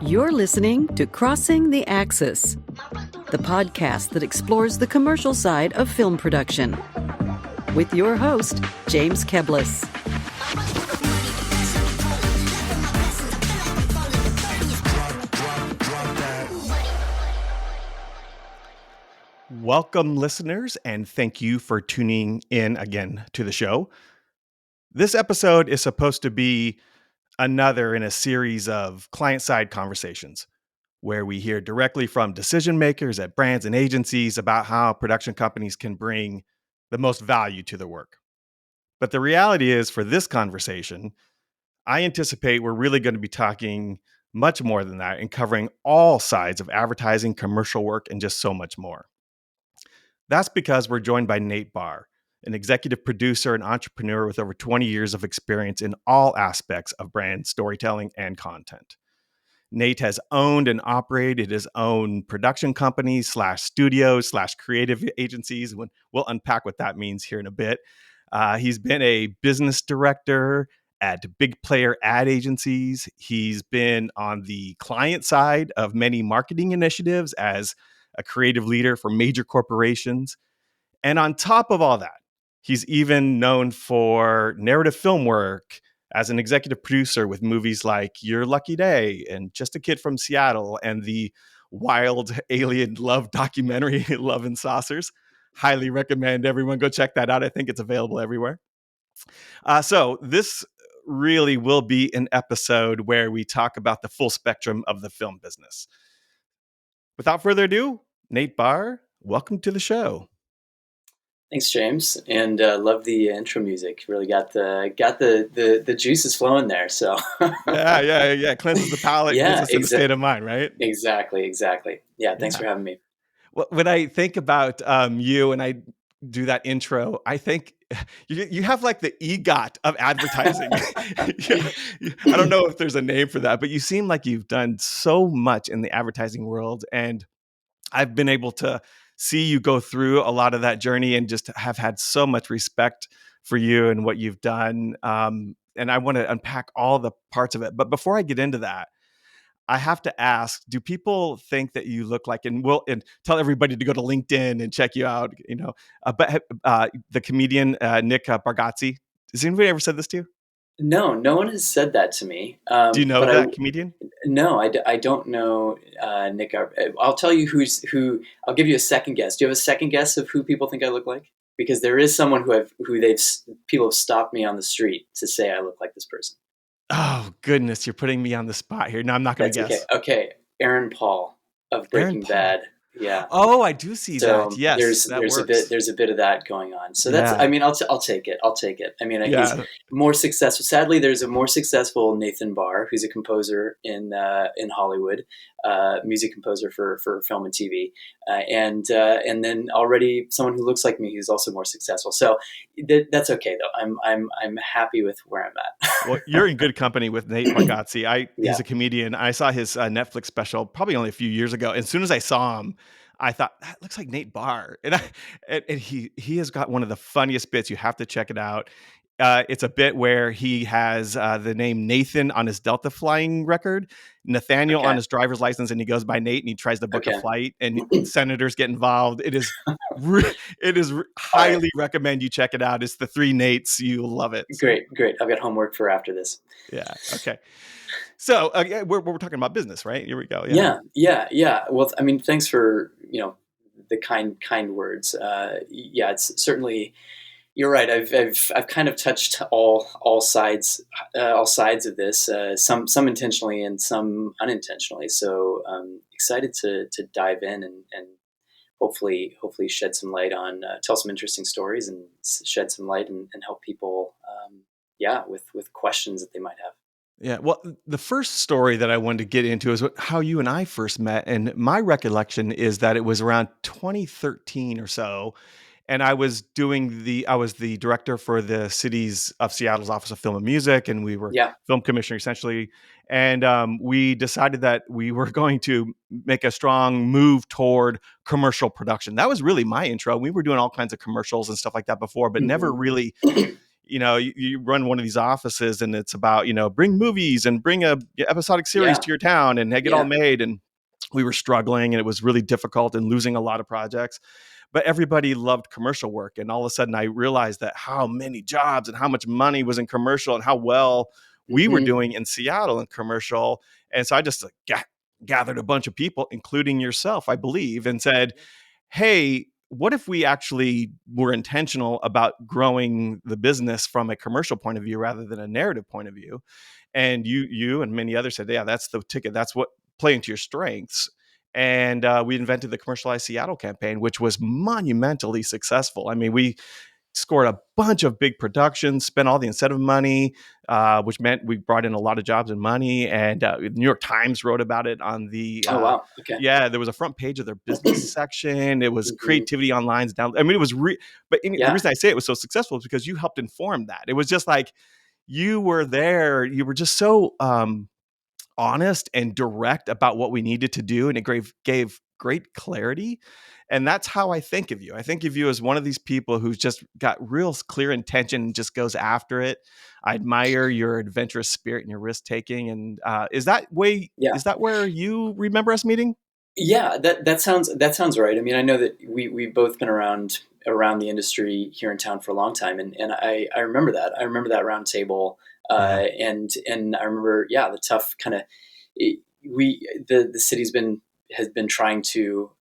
You're listening to Crossing the Axis, the podcast that explores the commercial side of film production, with your host, James Keblas. Welcome, listeners, and thank you for tuning in again to the show. This episode is supposed to be another in a series of client-side conversations where we hear directly from decision makers at brands and agencies about how production companies can bring the most value to their work. But the reality is, for this conversation, I anticipate we're really going to be talking much more than that and covering all sides of advertising, commercial work, and just so much more. That's because we're joined by Nate Barr, an executive producer and entrepreneur with over 20 years of experience in all aspects of brand storytelling and content. Nate has owned and operated his own production companies /studios/creative agencies. We'll unpack what that means here in a bit. He's been a business director at big player ad agencies. He's been on the client side of many marketing initiatives as a creative leader for major corporations. And on top of all that, he's even known for narrative film work as an executive producer with movies like Your Lucky Day and Just a Kid from Seattle and the wild alien love documentary, Love and Saucers. Highly recommend everyone go check that out. I think it's available everywhere. So this really will be an episode where we talk about the full spectrum of the film business. Without further ado, Nate Barr, welcome to the show. Thanks, James, and love the intro music. Really got the juices flowing there. So yeah, cleanses the palate, yeah, gets us in the state of mind, right? Exactly. Yeah, thanks for having me. Well, when I think about you and I do that intro, I think you have like the EGOT of advertising. I don't know if there's a name for that, but you seem like you've done so much in the advertising world, and I've been able to see you go through a lot of that journey and just have had so much respect for you and what you've done. And I want to unpack all the parts of it. But before I get into that, I have to ask, do people think that you look like, and tell everybody to go to LinkedIn and check you out, but the comedian Nick Bargatze. Has anybody ever said this to you? No one has said that to me. Do you know that comedian? No, I don't know Nick. I'll tell you who. I'll give you a second guess. Do you have a second guess of who people think I look like? Because there is someone people have stopped me on the street to say I look like this person. Oh goodness, you're putting me on the spot here. No, I'm not going to guess. Okay, Aaron Paul of Breaking Bad. Yeah. Oh, I do see that. Yes, there's a bit of that going on. So that's. I mean, I'll take it. I mean, he's more successful. Sadly, there's a more successful Nathan Barr, who's a composer in Hollywood, music composer for film and TV, and then already someone who looks like me who's also more successful. So that's okay though. I'm happy with where I'm at. Well, you're in good company with Nate Bargatze. He's a comedian. I saw his Netflix special probably only a few years ago. As soon as I saw him, I thought, that looks like Nate Barr. And he has got one of the funniest bits. You have to check it out. It's a bit where he has the name Nathan on his Delta flying record, Nathaniel on his driver's license, and he goes by Nate and he tries to book a flight, and senators get involved. It is highly recommend you check it out. It's the three Nates. You'll love it. Great. I've got homework for after this. Yeah. Okay. So we're talking about business, right? Here we go. Yeah. Well, I mean, thanks for the kind words. It's certainly. You're right. I've kind of touched all sides of this. Some intentionally and some unintentionally. So excited to dive in and hopefully shed some light on tell some interesting stories and shed some light and help people. With questions that they might have. Yeah. Well, the first story that I wanted to get into is how you and I first met. And my recollection is that it was around 2013 or so. And I was the director for the cities of Seattle's Office of Film and Music, and we were film commissioner essentially. And we decided that we were going to make a strong move toward commercial production. That was really my intro. We were doing all kinds of commercials and stuff like that before, but never really, you run one of these offices and it's about, bring movies and bring a episodic series Yeah. to your town and get all Yeah. made. And we were struggling and it was really difficult and losing a lot of projects, but everybody loved commercial work. And all of a sudden I realized that how many jobs and how much money was in commercial and how well we were Hmm. doing in Seattle in commercial. And so I just gathered a bunch of people, including yourself, I believe, and said, hey, what if we actually were intentional about growing the business from a commercial point of view rather than a narrative point of view? And you and many others said, yeah, that's the ticket. That's what playing to your strengths. And we invented the Commercialized Seattle campaign, which was monumentally successful. I mean, we scored a bunch of big productions, spent all the incentive money, which meant we brought in a lot of jobs and money. And the New York Times wrote about it on the, Oh, wow. Okay. yeah, there was a front page of their business section. It was Hmm. creativity online's down. I mean, it was, the Yeah. reason I say it was so successful is because you helped inform that. It was just like, you were there. You were just so honest and direct about what we needed to do. And it gave great clarity. And that's how I think of you. I think of you as one of these people who's just got real clear intention and just goes after it. I admire your adventurous spirit and your risk taking. And is that Yeah. where you remember us meeting? Yeah, that sounds right. I mean, I know that we've both been around the industry here in town for a long time, and I remember that. I remember that round table, Yeah. and I remember, yeah, the tough kind of the city's been has been trying to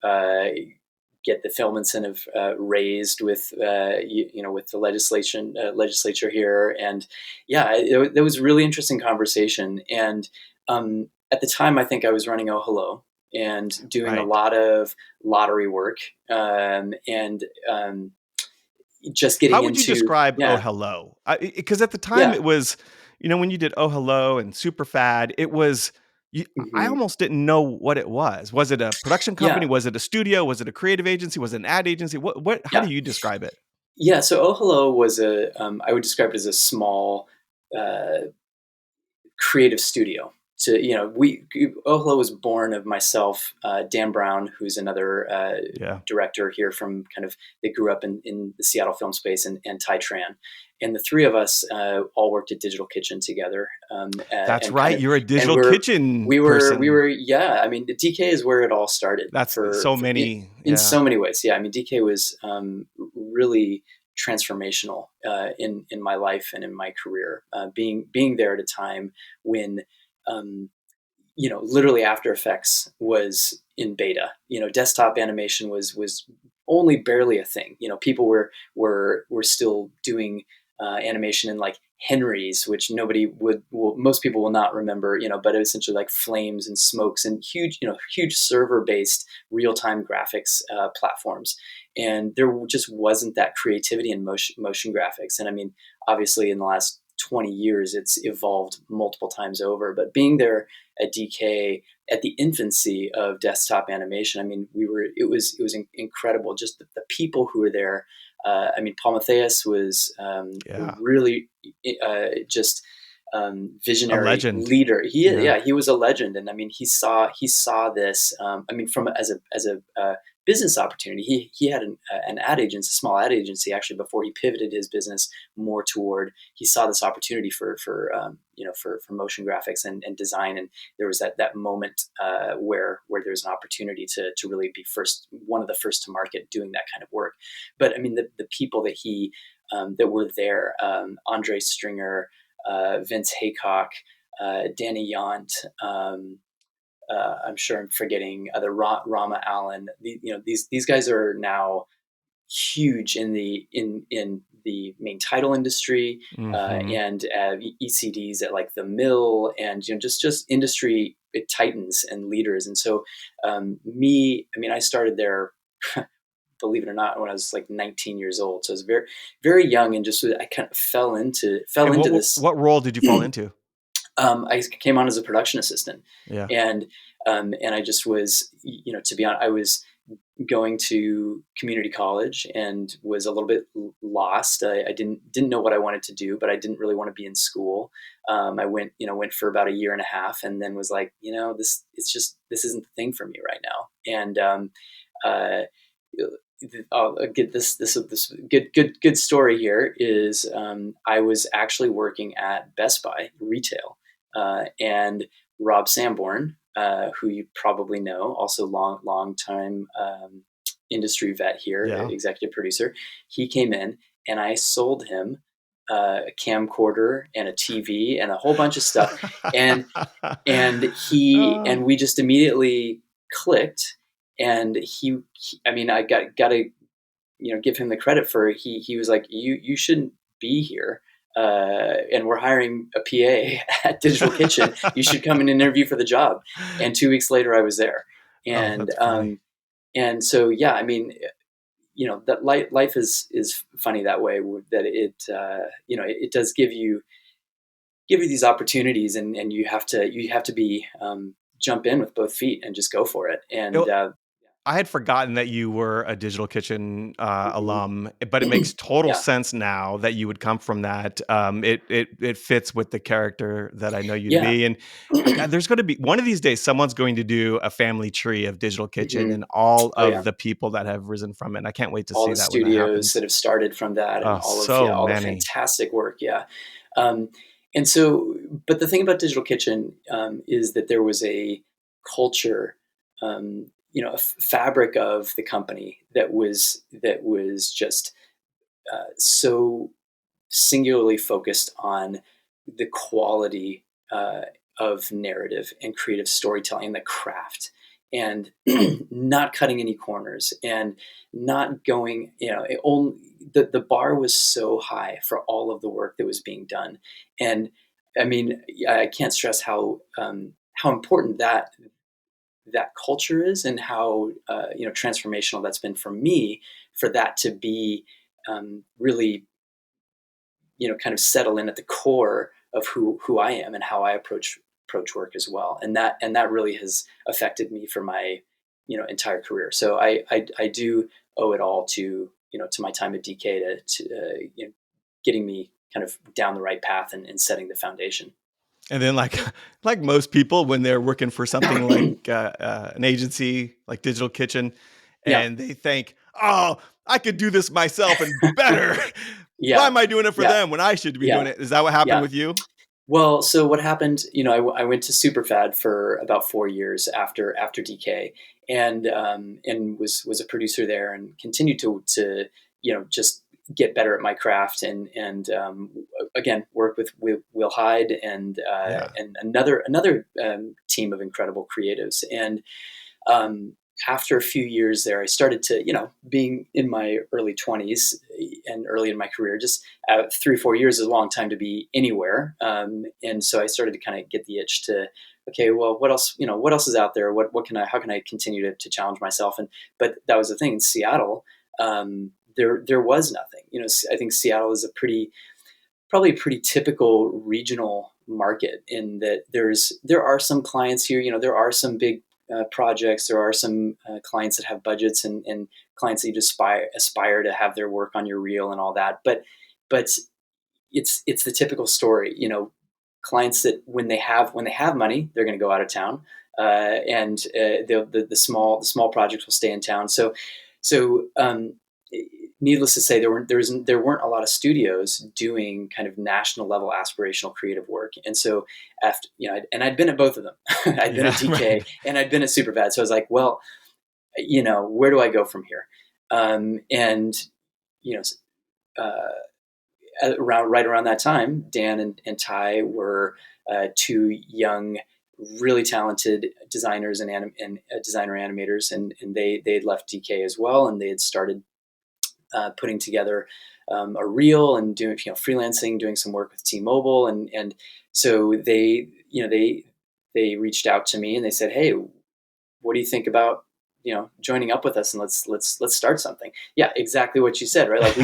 get the film incentive raised with with the legislature here, and yeah, it was a really interesting conversation. And at the time, I think I was running Oh Hello and doing a Right. lot of lottery work, and just How getting would you into, describe Oh yeah, Hello? Because at the time yeah. it was, when you did Oh Hello and Superfad, it was, I Hmm. almost didn't know what it was. Was it a production company? Yeah, Was it a studio? Was it a creative agency? Was it an ad agency? How do yeah, you describe it? yeah. So Oh Hello was I would describe it as a small uh, creative studio. To we Oh Hello was born of myself, Dan Brown, who's another Yeah. director here from kind of, they grew up in the Seattle film space, and Ty Tran, and the three of us all worked at Digital Kitchen together, That's and kind right. of, You're a and digital kitchen we person. were, yeah. I mean, the DK is where it all started That's so many. in Yeah. so many ways. Yeah, I mean, DK was really transformational in my life and in my career. Being there at a time when um, literally After Effects was in beta. Desktop animation was only barely a thing. People were still doing animation in like Henry's, which most people will not remember. But it was essentially like flames and smokes and huge server based real time graphics platforms. And there just wasn't that creativity in motion graphics. And I mean, obviously, in the last 20 years, it's evolved multiple times over. But being there at DK at the infancy of desktop animation, I mean, it was incredible. Just the people who were there. I mean, Paul Matthias was Yeah. really just A visionary legend. leader. Yeah. He was a legend, and I mean, he saw this. I mean, from as a business opportunity, he had an ad agency, a small ad agency, actually, before he pivoted his business more toward. He saw this opportunity for motion graphics and design, and there was that moment where there's an opportunity to really be one of the first to market doing that kind of work. But I mean, the people that were there, Andre Stringer, Vince Haycock, Danny Yant. I'm sure I'm forgetting other Rama Allen. These guys are now huge in the main title industry, Hmm. and ECDs at like the Mill, and just industry titans and leaders. And so I mean, I started there. Believe it or not, when I was like 19 years old, so I was very, very young, and just I kind of fell into And this. what role did you fall into? I came on as a production assistant, Yeah. and I just was, to be honest, I was going to community college and was a little bit lost. I didn't know what I wanted to do, but I didn't really want to be in school. I went for about a year and a half, and then was like, this isn't the thing for me right now. And uh, I'll get this good story here is I was actually working at Best Buy retail, and Rob Sanborn, who you probably know, also long time industry vet here, Yeah. executive producer. He came in and I sold him a camcorder and a TV and a whole bunch of stuff, and Oh. we just immediately clicked. And I mean, I got to give him the credit for he was like, you shouldn't be here, and we're hiring a PA at Digital Kitchen. You should come and interview for the job. And 2 weeks later, I was there. Oh, And that's funny. so yeah, I mean, that life is funny that way. That it does give you these opportunities, and you have to be jump in with both feet and just go for it. And I had forgotten that you were a Digital Kitchen mhm. alum, but it makes total Yeah. sense now that you would come from that. It fits with the character that I know you to Yeah. be. And God, there's going to be one of these days someone's going to do a family tree of Digital Kitchen Mhm. and all Oh yeah. of the people that have risen from it. I can't wait to All see the that when that studios happens. that have started from that, and Oh, so all the many. fantastic work. Yeah. Um, and so, but the thing about Digital Kitchen is that there was a culture, a fabric of the company that was just so singularly focused on the quality of narrative and creative storytelling and the craft, and not cutting any corners, and not going, the bar was so high for all of the work that was being done. And I mean, I can't stress how important that culture is, and how transformational that's been for me, for that to be really kind of settle in at the core of who I am and how I approach work as well. And that really has affected me for my entire career. So I do owe it all to to my time at DK to getting me kind of down the right path, and setting the foundation. And then, like like most people, when they're working for something like an agency like Digital Kitchen, Yeah. and they think, "Oh, I could do this myself and better. Why Yeah. am I doing it for Yeah. them when I should be doing Yeah. it?" Is that what happened Yeah. with you? Well, so what happened? I went to Superfad for about 4 years after DK, and was a producer there, and continued to just get better at my craft, and again work with Will Hyde, Yeah. and another team of incredible creatives. And um, after a few years there, I started to, being in my early 20s and early in my career, just 3 or 4 years is a long time to be anywhere. And so I started to kind of get the itch to, okay, well, what else, what else is out there? How can I continue to challenge myself? But that was the thing in Seattle. There was nothing. I think Seattle is probably a pretty typical regional market, in that there are some clients here. There are some big projects. There are some clients that have budgets, and clients that you aspire to have their work on your reel and all that. But it's the typical story. Clients that when they have money, they're going to go out of town, and the small projects will stay in town. So needless to say, there weren't a lot of studios doing kind of national level aspirational creative work. And so after, and I'd been at both of them. I'd been Yeah, at DK right. and I'd been at Superbad. So I was like, well, where do I go from here? And you know, right around that time, Dan and Ty were two young, really talented designers and designer animators, and they had left DK as well, and they had started putting together a reel, and doing freelancing, doing some work with T-Mobile, and so they reached out to me and they said, hey, what do you think about joining up with us, and let's start something. Yeah, exactly what you said, right? Like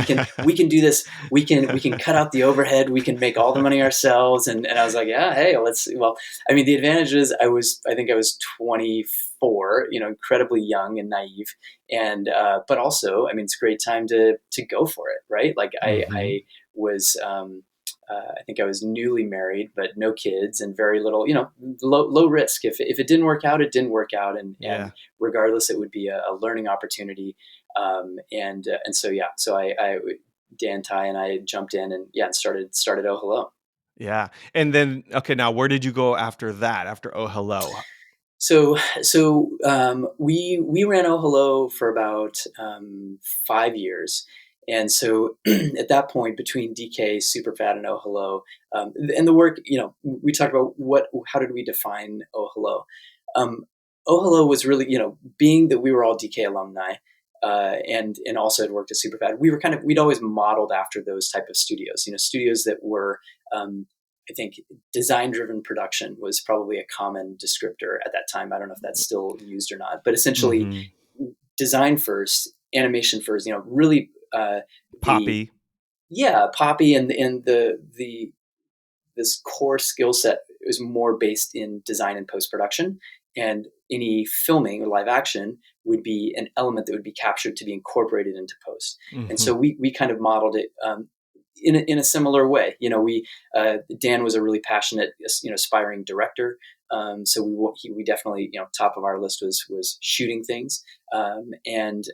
we can do this. We can cut out the overhead. We can make all the money ourselves. And I was like, yeah, hey, let's. Well, I mean, the advantage is I think I was 24, incredibly young and naive, and but also, I mean, it's a great time to go for it, right? Like I Mhm. was I think I was newly married, but no kids and very little, low risk. If it didn't work out, it didn't work out, and Yeah. regardless, it would be a learning opportunity. And so yeah, so Dan, Ty, and I jumped in and yeah, and started Oh Hello. Yeah. And then, okay, now where did you go after that? After Oh Hello? So we ran Oh Hello for about 5 years, and so at that point, between DK, Superfat, and Oh Hello, and the work, we talked about how did we define Oh Hello. Um, oh Hello was really, being that we were all DK alumni, and also had worked at Superfat. We'd always modeled after those type of studios, studios that were. I think design-driven production was probably a common descriptor at that time. I don't know if that's still used or not, but essentially, Hmm. design first, animation first. Really, the Poppy. yeah, Poppy and the this core skill set is more based in design and post production, and any filming or live action would be an element that would be captured to be incorporated into post. And Hmm. so we kind of modeled it in a similar way. We Dan was a really passionate, aspiring director. So we definitely, top of our list was shooting things, and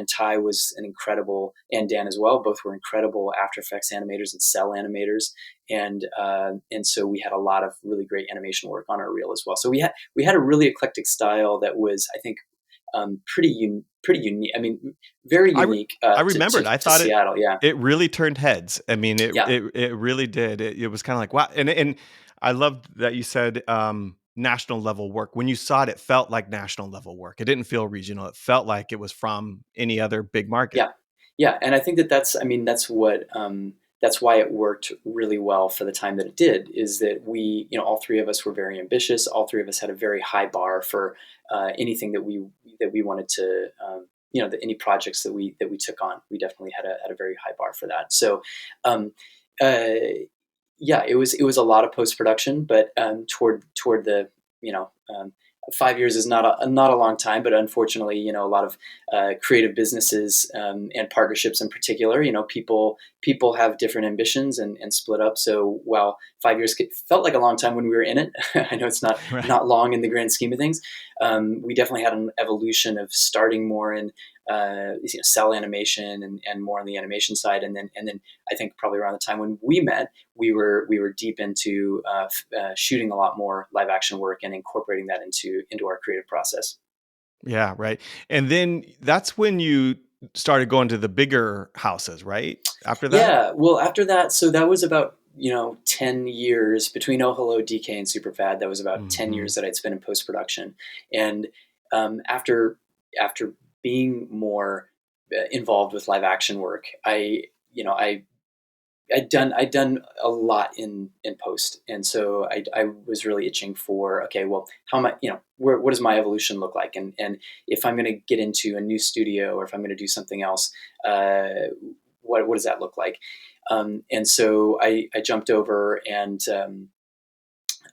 Ty was an incredible, and Dan as well. Both were incredible After Effects animators and cell animators, and so we had a lot of really great animation work on our reel as well. So we had a really eclectic style that was, I think, pretty unique. I mean, very I re- unique I to, remembered. to I to thought it Seattle. Yeah, it really turned heads. I mean, yeah, it really did. It was kind of like wow. And I loved that you said national level work. When you saw it, it felt like national level work. It didn't feel regional. It felt like it was from any other big market. yeah, yeah. And I think that's. I mean, that's why it worked really well for the time that it did. Is that we, all three of us were very ambitious. All three of us had a very high bar for anything that we wanted to. Any projects that we took on, we definitely had a very high bar for that. So, um, uh, yeah, it was a lot of post production, but toward the, 5 years is not a long time, but unfortunately, a lot of creative businesses and partnerships in particular, people have different ambitions and split up. So while 5 years felt like a long time when we were in it, I know it's not Right. not long in the grand scheme of things. We definitely had an evolution of starting more in cell animation and more on the animation side, and then I think probably around the time when we met, we were deep into shooting a lot more live action work and incorporating that into our creative process. Yeah, right. And then that's when you started going to the bigger houses, right? After that? Yeah, well, after that, so that was about 10 years between Oh Hello, DK, and Superfad. That was about 10 years Mhm. that I'd spent in post production, and after being more involved with live action work, I'd done a lot in post, and so I was really itching for, okay, well, how am I, what does my evolution look like, and if I'm going to get into a new studio or if I'm going to do something else, uh, what does that look like? And so I jumped over and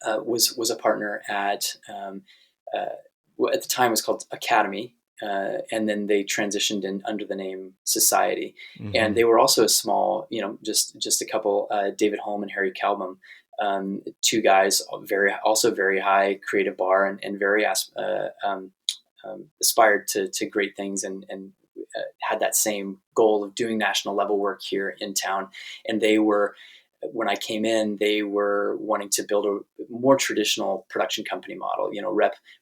was a partner at what at the time was called Academy, and then they transitioned in under the name Society, and Mhm. they were also a small, just a couple, David Holm and Harry Kalbum, two guys, very high creative bar and very aspired to great things and had that same goal of doing national level work here in town, and they were when I came in, they were wanting to build a more traditional production company model.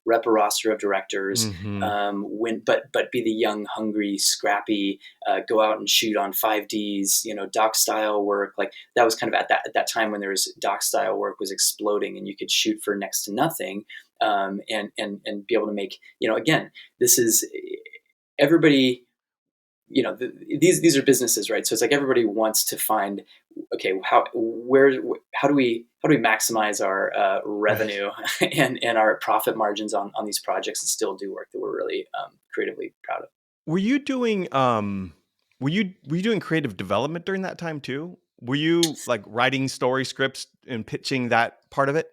Rep a roster of directors, Mhm. but be the young, hungry, scrappy, go out and shoot on 5Ds. Doc style work, like that was kind of at that time when there was doc style work was exploding, and you could shoot for next to nothing, and be able to make, again, this is everybody, these are businesses, right? So it's like everybody wants to find, okay, how do we maximize our Right. revenue and our profit margins on these projects and still do work that we're really creatively proud of. Were you doing, were you doing creative development during that time too? Were you, like, writing story scripts and pitching that part of it?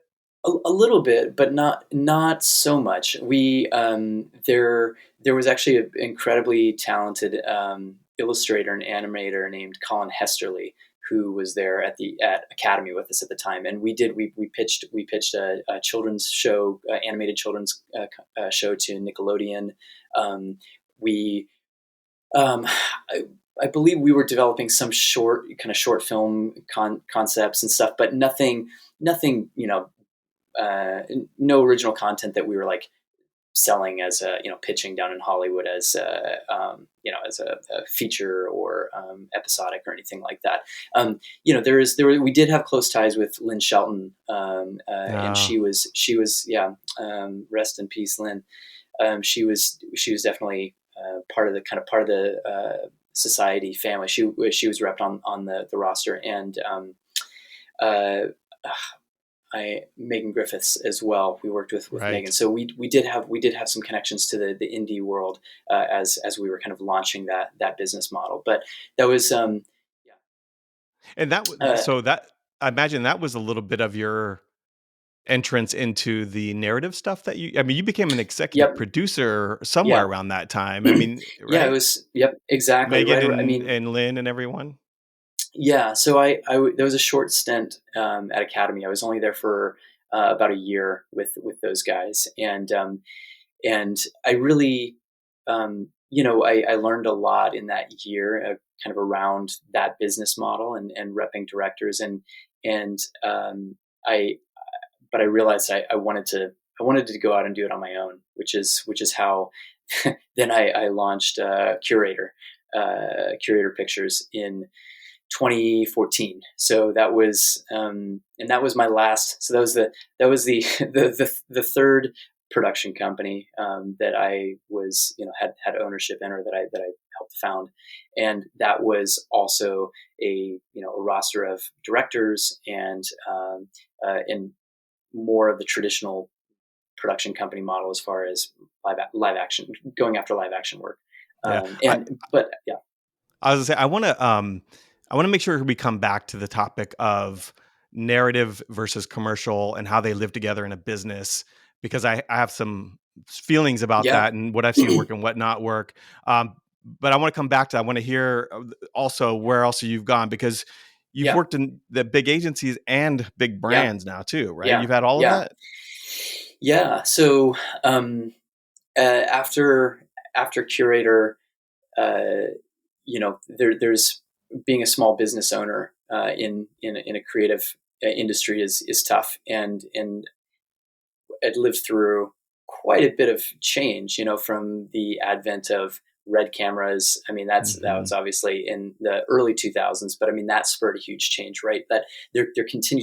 A little bit, but not so much. There was actually an incredibly talented illustrator and animator named Colin Hesterly, who was there at Academy with us at the time, and we pitched a children's show, animated children's show to Nickelodeon. We um, I believe we were developing some short film concepts and stuff, but nothing, no original content that we were like selling as a, pitching down in Hollywood as as a feature or episodic or anything like that. We did have close ties with Lynn Shelton, and she was rest in peace, Lynn. She was definitely part of the society family. She was repped on the roster, and Megan Griffiths as well. We worked with Right. Megan, so we did have some connections to the indie world as we were kind of launching that business model. But that was And so that, I imagine that was a little bit of your entrance into the narrative stuff that you became an executive yep, producer somewhere yeah. around that time. I mean, Yeah, it right? was, yep, exactly. Megan Right. I mean, and Lynn and everyone. yeah. So there was a short stint at Academy. I was only there for about a year with those guys, and I really, I learned a lot in that year, kind of around that business model and repping directors, and I but I realized I wanted to go out and do it on my own, which is how then I launched Curator Pictures in 2014. So that was and that was my last. So that was the third production company that I was had ownership in, or that I helped found, and that was also a roster of directors and more of the traditional production company model as far as live action, going after live action work. Yeah. But yeah. I was gonna say, I want to make sure we come back to the topic of narrative versus commercial and how they live together in a business, because I have some feelings about Yeah. that and what I've seen work and what not work. But I want to come back to, I want to hear also where else you've gone, because you've Yeah. worked in the big agencies and big Yeah. brands now too, right? Yeah. You've had all of Yeah. that? Yeah. So after Curator, there's being a small business owner in a creative industry is tough, and I'd lived through quite a bit of change, from the advent of red cameras. I mean, that Hmm. was obviously in the early 2000s, but I mean, that spurred a huge change, right? That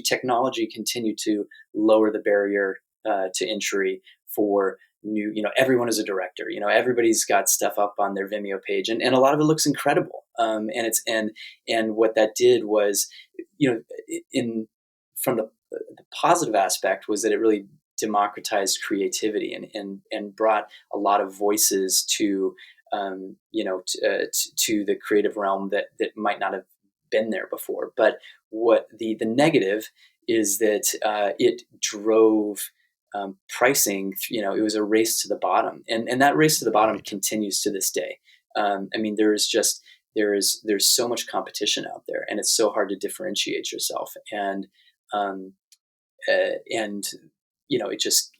technology continued to lower the barrier to entry for new, everyone is a director, everybody's got stuff up on their Vimeo page, and a lot of it looks incredible. And what that did was, in from the positive aspect was that it really democratized creativity and brought a lot of voices to to the creative realm that might not have been there before. But what the negative is that it drove pricing. It was a race to the bottom, and that race to the bottom Right. continues to this day. I mean, there's so much competition out there, and it's so hard to differentiate yourself. Um, and it just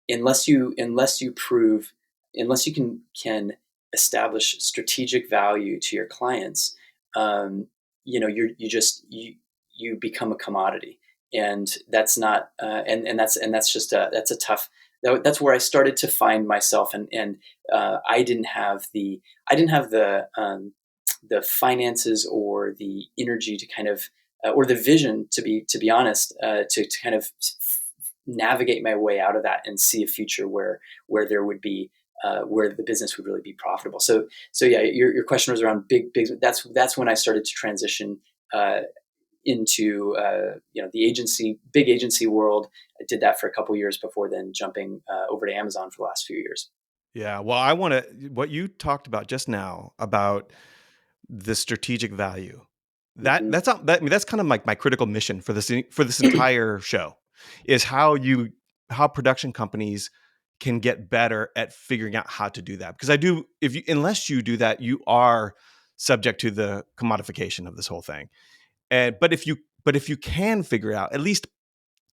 unless you prove, unless you can establish strategic value to your clients, you become a commodity, and that's not and that's just that's a tough. That's where I started to find myself, and I didn't have the finances or the energy to kind of or the vision, to be honest, to kind of navigate my way out of that and see a future where there would be where the business would really be profitable. So yeah, your question was around big. That's when I started to transition into the big agency world. I did that for a couple years before then jumping over to Amazon for the last few years. Yeah. Well, I want to, what you talked about just now about the strategic value, Hmm. that's not, that, I mean, that's kind of like my critical mission for this entire show, is how production companies can get better at figuring out how to do that. Because unless you do that, you are subject to the commodification of this whole thing. And but if you can figure it out, at least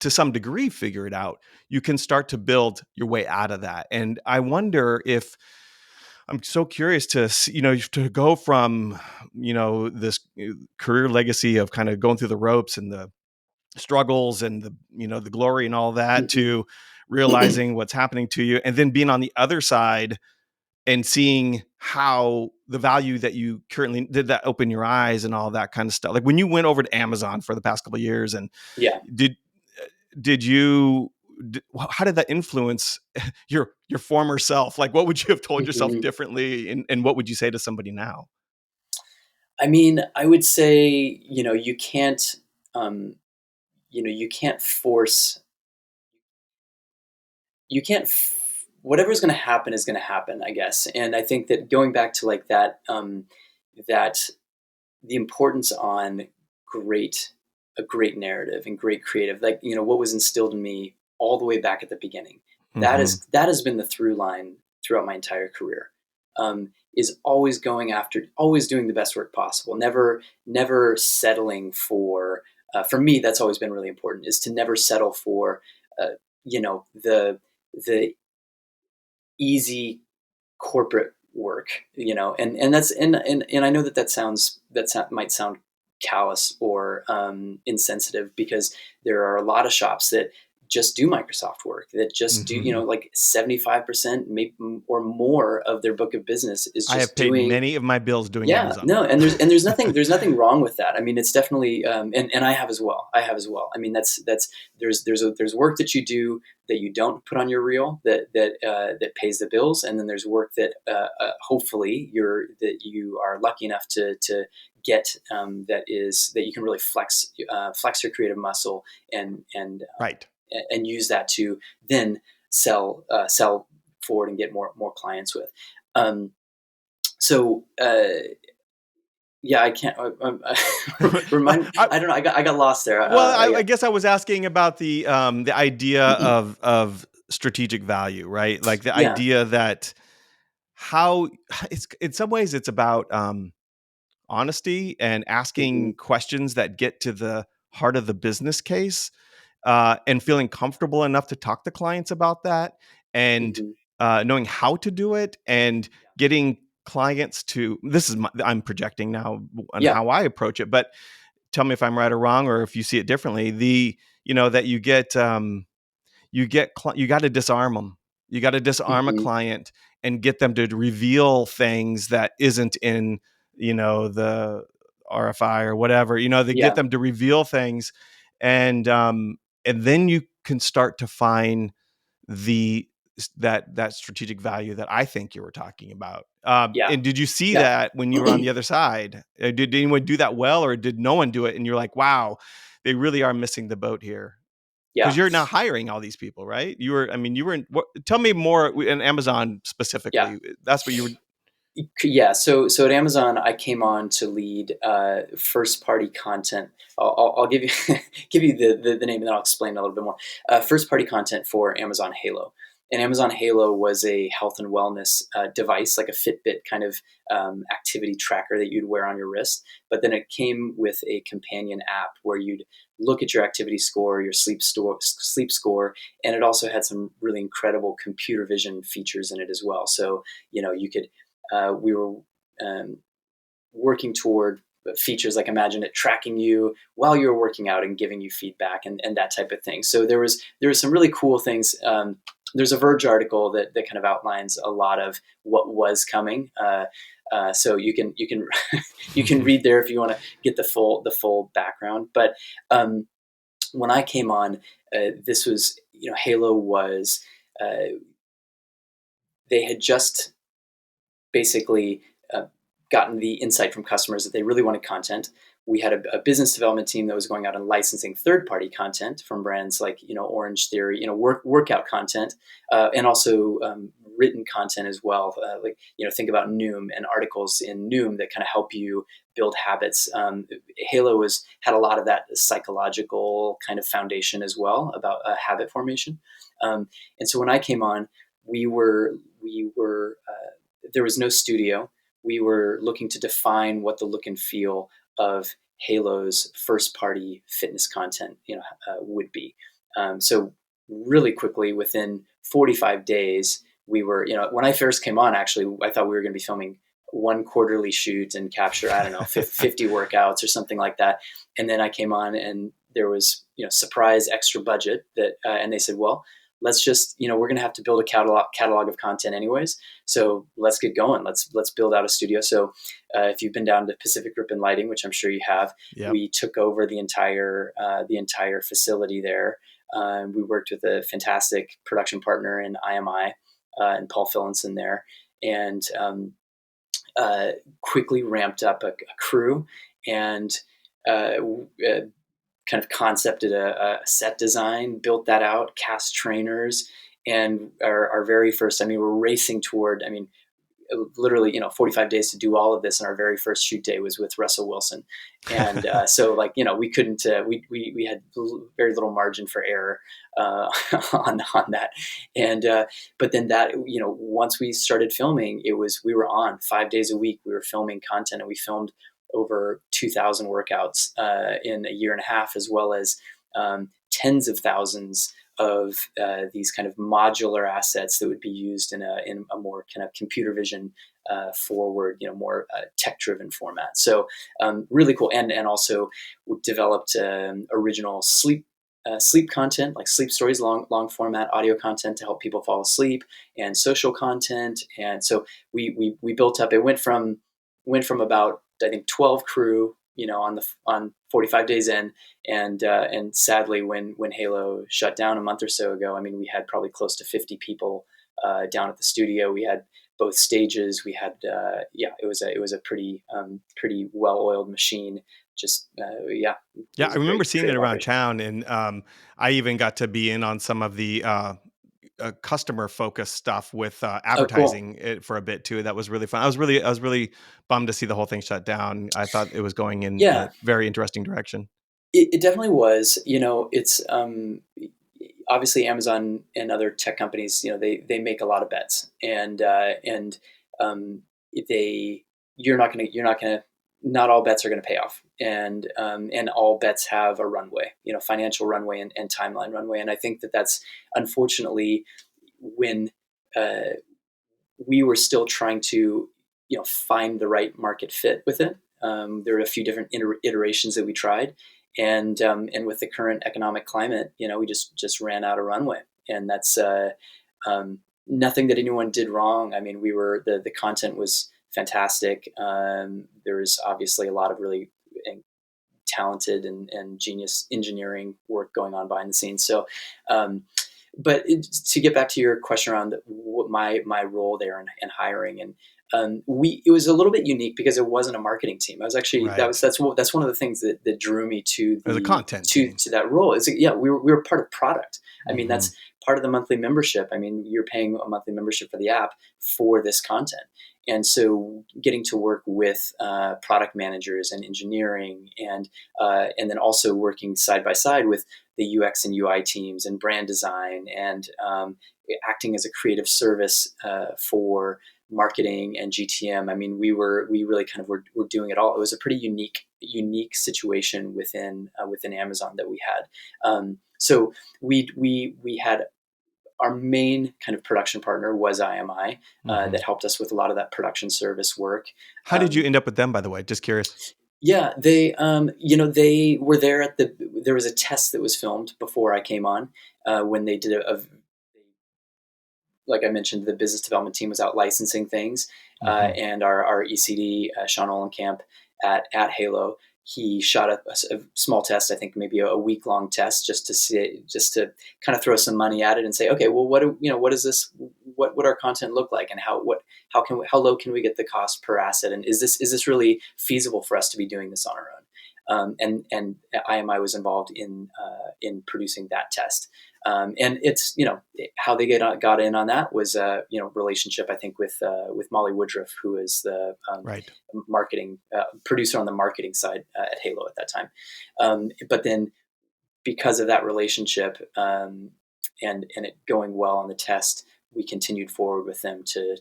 to some degree figure it out, you can start to build your way out of that. And I wonder if I'm so curious to to go from this career legacy of kind of going through the ropes and the struggles and the the glory and all that to realizing what's happening to you, and then being on the other side and seeing how the value that you currently did that open your eyes and all that kind of stuff. Like when you went over to Amazon for the past couple of years, and Yeah. did did you how did that influence your former self? Like what would you have told yourself Mhm. differently, and what would you say to somebody now? I mean, I would say, you can't, um, you can't force, you can't, whatever's going to happen is going to happen, I guess. And I think that going back to like that, that the importance on great, a great narrative and great creative, like, what was instilled in me all the way back at the beginning, Mm-hmm. that has been the through line throughout my entire career. Is always going after, always doing the best work possible, never settling for me, that's always been really important, is to never settle for, uh, the easy corporate work, and that's, and I know that might sound callous or insensitive, because there are a lot of shops that just do Microsoft work, that just do, Mm-hmm. like 75%, maybe or more of their book of business is I have just paid doing. many of my bills doing Yeah, Amazon no, work. there's nothing wrong with that. I mean, it's definitely, and I have as well. I have as well. I mean, that's there's work that you do that you don't put on your reel, that pays the bills, and then there's work that hopefully that you are lucky enough to get, that you can really flex your creative muscle, Right. and use that to then sell forward and get more clients with. Um, so yeah, I can't. Remind. I, I don't know. I got lost there. well, I Yeah. guess I was asking about the idea of strategic value, right? Like the Yeah. idea that how it's in some ways it's about honesty and Hmm. asking questions that get to the heart of the business case, and feeling comfortable enough to talk to clients about that, and Hmm. knowing how to do it, and getting clients to I'm projecting now on Yeah. how I approach it, but tell me if I'm right or wrong, or if you see it differently. That you got to disarm them. You got to disarm a Hmm. client and get them to reveal things that isn't in the RFI or whatever. They get Yeah. them to reveal things, and then you can start to find the that strategic value that I think you were talking about. Yeah. And did you see Yeah. that when you were on the other side? Did anyone do that well, or did no one do it? And you're like, wow, they really are missing the boat here. Because Yeah. you're now hiring all these people, right? You were in, tell me more in Amazon Yeah. specifically. That's what you were. Yeah. So at Amazon, I came on to lead first party content. I'll give you give you the name, and then I'll explain a little bit more. First party content for Amazon Halo. And Amazon Halo was a health and wellness device, like a Fitbit kind of activity tracker that you'd wear on your wrist. But then it came with a companion app where you'd look at your activity score, your sleep score, and it also had some really incredible computer vision features in it as well. So you could, we were um, working toward features like, imagine it tracking you while you're working out and giving you feedback, and that type of thing. So there was some really cool things. There's a Verge article that kind of outlines a lot of what was coming. So you can you can read there if you want to get the full background. But when I came on, this was, Halo was, uh, they had just basically gotten the insight from customers that they really wanted content. We had a business development team that was going out and licensing third-party content from brands like, Orange Theory, workout content, and also written content as well. Like, think about Noom and articles in Noom that kind of help you build habits. Halo had a lot of that psychological kind of foundation as well about habit formation. And so when I came on, we were there was no studio. We were looking to define what the look and feel of Halo's first party fitness content, would be. So really quickly, within 45 days, we were, when I first came on, actually, I thought we were going to be filming one quarterly shoot and capture, I don't know, 50 workouts or something like that. And then I came on and there was, surprise extra budget that, and they said, well, let's just, we're going to have to build a catalog of content anyways. So let's get going. Let's build out a studio. So if you've been down to Pacific Grip and Lighting, which I'm sure you have, Yep. we took over the entire facility there. We worked with a fantastic production partner in IMI and Paul Phillinson there, and quickly ramped up a crew and kind of concepted a set design, built that out, cast trainers, and our very first, we're racing toward, literally, 45 days to do all of this. And our very first shoot day was with Russell Wilson. And so we couldn't, we had very little margin for error on that. And, but then that, once we started filming, we were on 5 days a week. We were filming content, and we filmed over 2,000 workouts in a year and a half, as well as tens of thousands of these kind of modular assets that would be used in a more kind of computer vision forward, more tech-driven format. So really cool. And also we developed original sleep content, like sleep stories, long format audio content to help people fall asleep, and social content. And so we built up. It went from about, I think, 12 crew, on 45 days in, and sadly, when Halo shut down a month or so ago, we had probably close to 50 people down at the studio. We had both stages. We had it was a pretty well-oiled machine. Just I remember seeing it around town, and I even got to be in on some of the customer focused stuff with advertising for a bit too. That was really fun. I was really bummed to see the whole thing shut down. I thought it was going in a very interesting direction. It definitely was. It's obviously Amazon and other tech companies. They make a lot of bets, and not all bets are going to pay off, and all bets have a runway, financial runway and timeline runway. And I think that's unfortunately when we were still trying to, find the right market fit with it. There were a few different iterations that we tried, and with the current economic climate, we just ran out of runway, and that's nothing that anyone did wrong. The content was fantastic. There was obviously a lot of really talented and genius engineering work going on behind the scenes. So, but to get back to your question around what my role there in hiring, and it was a little bit unique because it wasn't a marketing team. I was actually that's one of the things that drew me to the content to that role. We were part of product. That's part of the monthly membership. You're paying a monthly membership for the app for this content. And so getting to work with product managers and engineering, and then also working side by side with the UX and UI teams and brand design, and acting as a creative service for marketing and GTM. We really kind of were doing it all. It was a pretty unique situation within Amazon that we had. So we had, our main kind of production partner was IMI that helped us with a lot of that production service work. How did you end up with them, by the way? Just curious. Yeah, they they were there there was a test that was filmed before I came on when they did like I mentioned, the business development team was out licensing things, and our ECD, Sean Olenkamp at Halo, he shot a small test, I think maybe a week-long test, just to kind of throw some money at it and say, okay, well, what is this? What would our content look like, and how low can we get the cost per asset, and is this really feasible for us to be doing this on our own? And IMI was involved in producing that test. And it's, how they got in on that was, relationship, I think, with Molly Woodruff, who is the marketing producer on the marketing side at Halo at that time. But then because of that relationship and it going well on the test, we continued forward with them to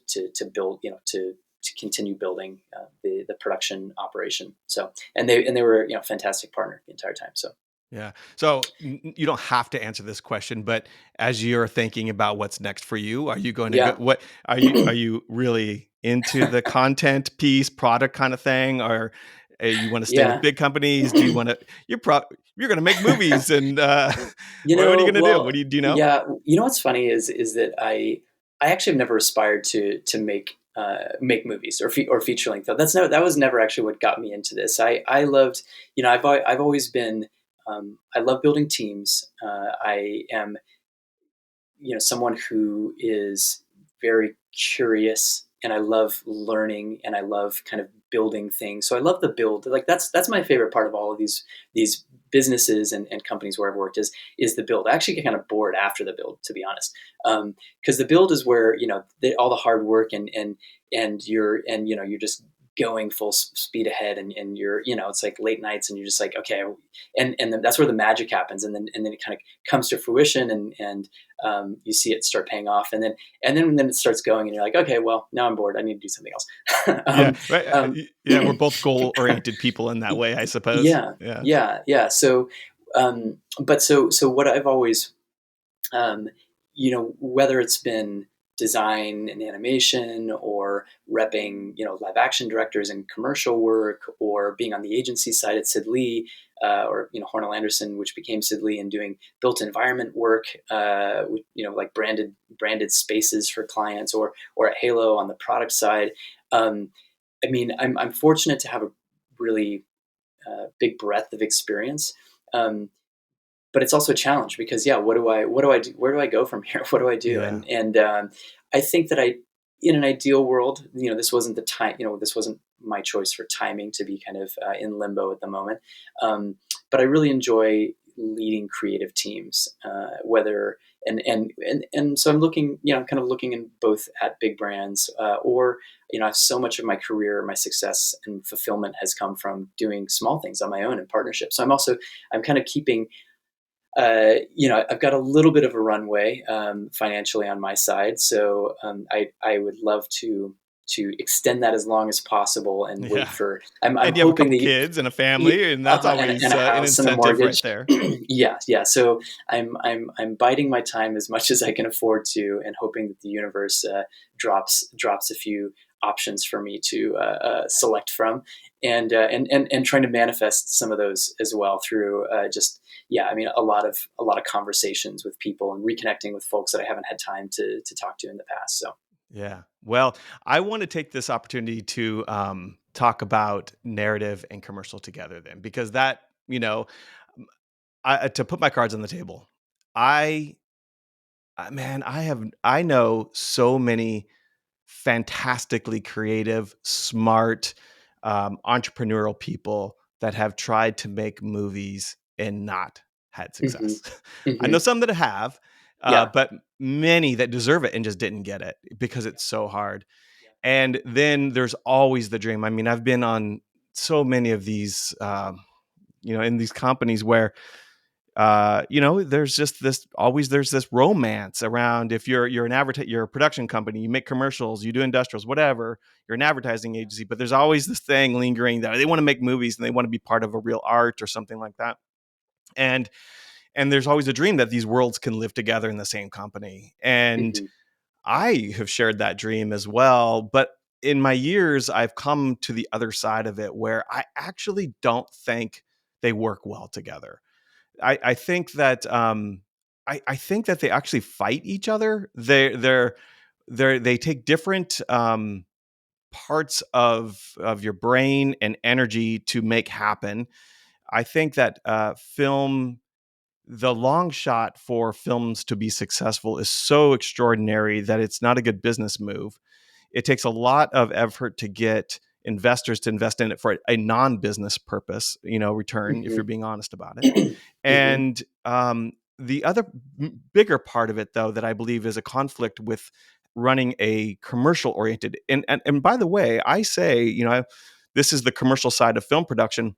build, to to continue building the production operation. So, and they were, you know, a fantastic partner the entire time. So. Yeah. So you don't have to answer this question, but as you're thinking about what's next for you, are you going to go, Yeah. what are you really into the content piece, product kind of thing, or you want to stay with Yeah. big companies? Do you want to, you're going to make movies and You what are you know, going to do? well, Do you know? yeah. You know what's funny is that I actually have never aspired to make movies or feature length. That was never actually what got me into this. I loved, you know, I've always been, I love building teams. I am, you know, someone who is very curious, and I love learning, and I love kind of building things. So I love the build. Like that's my favorite part of all of these businesses and companies where I've worked is the build. I actually get kind of bored after the build, to be honest, because the build is where, you know, all the hard work and you know, you're just going full speed ahead, and you're, you know, it's like late nights, and you're just like, okay, and then that's where the magic happens, and then it kind of comes to fruition, and you see it start paying off, and then it starts going, and you're like, okay, well, now I'm bored, I need to do something else. Yeah. Right. Um, Yeah. We're both goal oriented people in that way, I suppose. yeah, Yeah. yeah. So, but so what I've always, um, you know, whether it's been design and animation, or repping, you know, live action directors and commercial work, or being on the agency side at Sid Lee, or, you know, Hornell Anderson, which became Sid Lee, and doing built environment work, with, you know, like branded spaces for clients, or at Halo on the product side. Um, I mean, I'm fortunate to have a really big breadth of experience. Um, but it's also a challenge because, yeah, what do I do? Where do I go from here? What do I do? Yeah. And I think that in an ideal world, you know, this wasn't the time, you know, this wasn't my choice for timing to be kind of in limbo at the moment. But I really enjoy leading creative teams, whether, and so I'm looking, you know, kind of looking in both at big brands, or, you know, so much of my career, my success and fulfillment has come from doing small things on my own in partnership. So I'm kind of keeping, you know, I've got a little bit of a runway, financially on my side, so I would love to extend that as long as possible, and wait Yeah. for. I'm And you have a hoping couple that kids and a yeah, family, and that's and always a an house and a incentive right mortgage. there. Yeah, yeah. So I'm biding my time as much as I can afford to, and hoping that the universe drops a few options for me to select from, and trying to manifest some of those as well through, just, yeah, I mean, a lot of conversations with people, and reconnecting with folks that I haven't had time to talk to in the past. So. Yeah. Well, I want to take this opportunity to talk about narrative and commercial together then, because that, you know, to put my cards on the table, I, man, I know so many fantastically creative, smart, entrepreneurial people that have tried to make movies and not had Hmm. success. I Hmm. know some that have, Yeah. but many that deserve it and just didn't get it because it's so hard. And then there's always the dream. I mean, I've been on so many of these, you know, in these companies where, you know, there's just there's this romance around. If you're an you're a production company, you make commercials, you do industrials, whatever, you're an advertising agency, but there's always this thing lingering that they want to make movies and they want to be part of a real art or something like that. And there's always a dream that these worlds can live together in the same company. And Hmm. I have shared that dream as well, but in my years, I've come to the other side of it where I actually don't think they work well together. I think that I think that they actually fight each other. They take different parts of your brain and energy to make happen. I think that film, the long shot for films to be successful is so extraordinary that it's not a good business move. It takes a lot of effort to get investors to invest in it for a non-business purpose, you know, return, if Hmm. you're being honest about it. Hmm. And the other bigger part of it, though, that I believe is a conflict with running a commercial oriented. And by the way, I say, you know, this is the commercial side of film production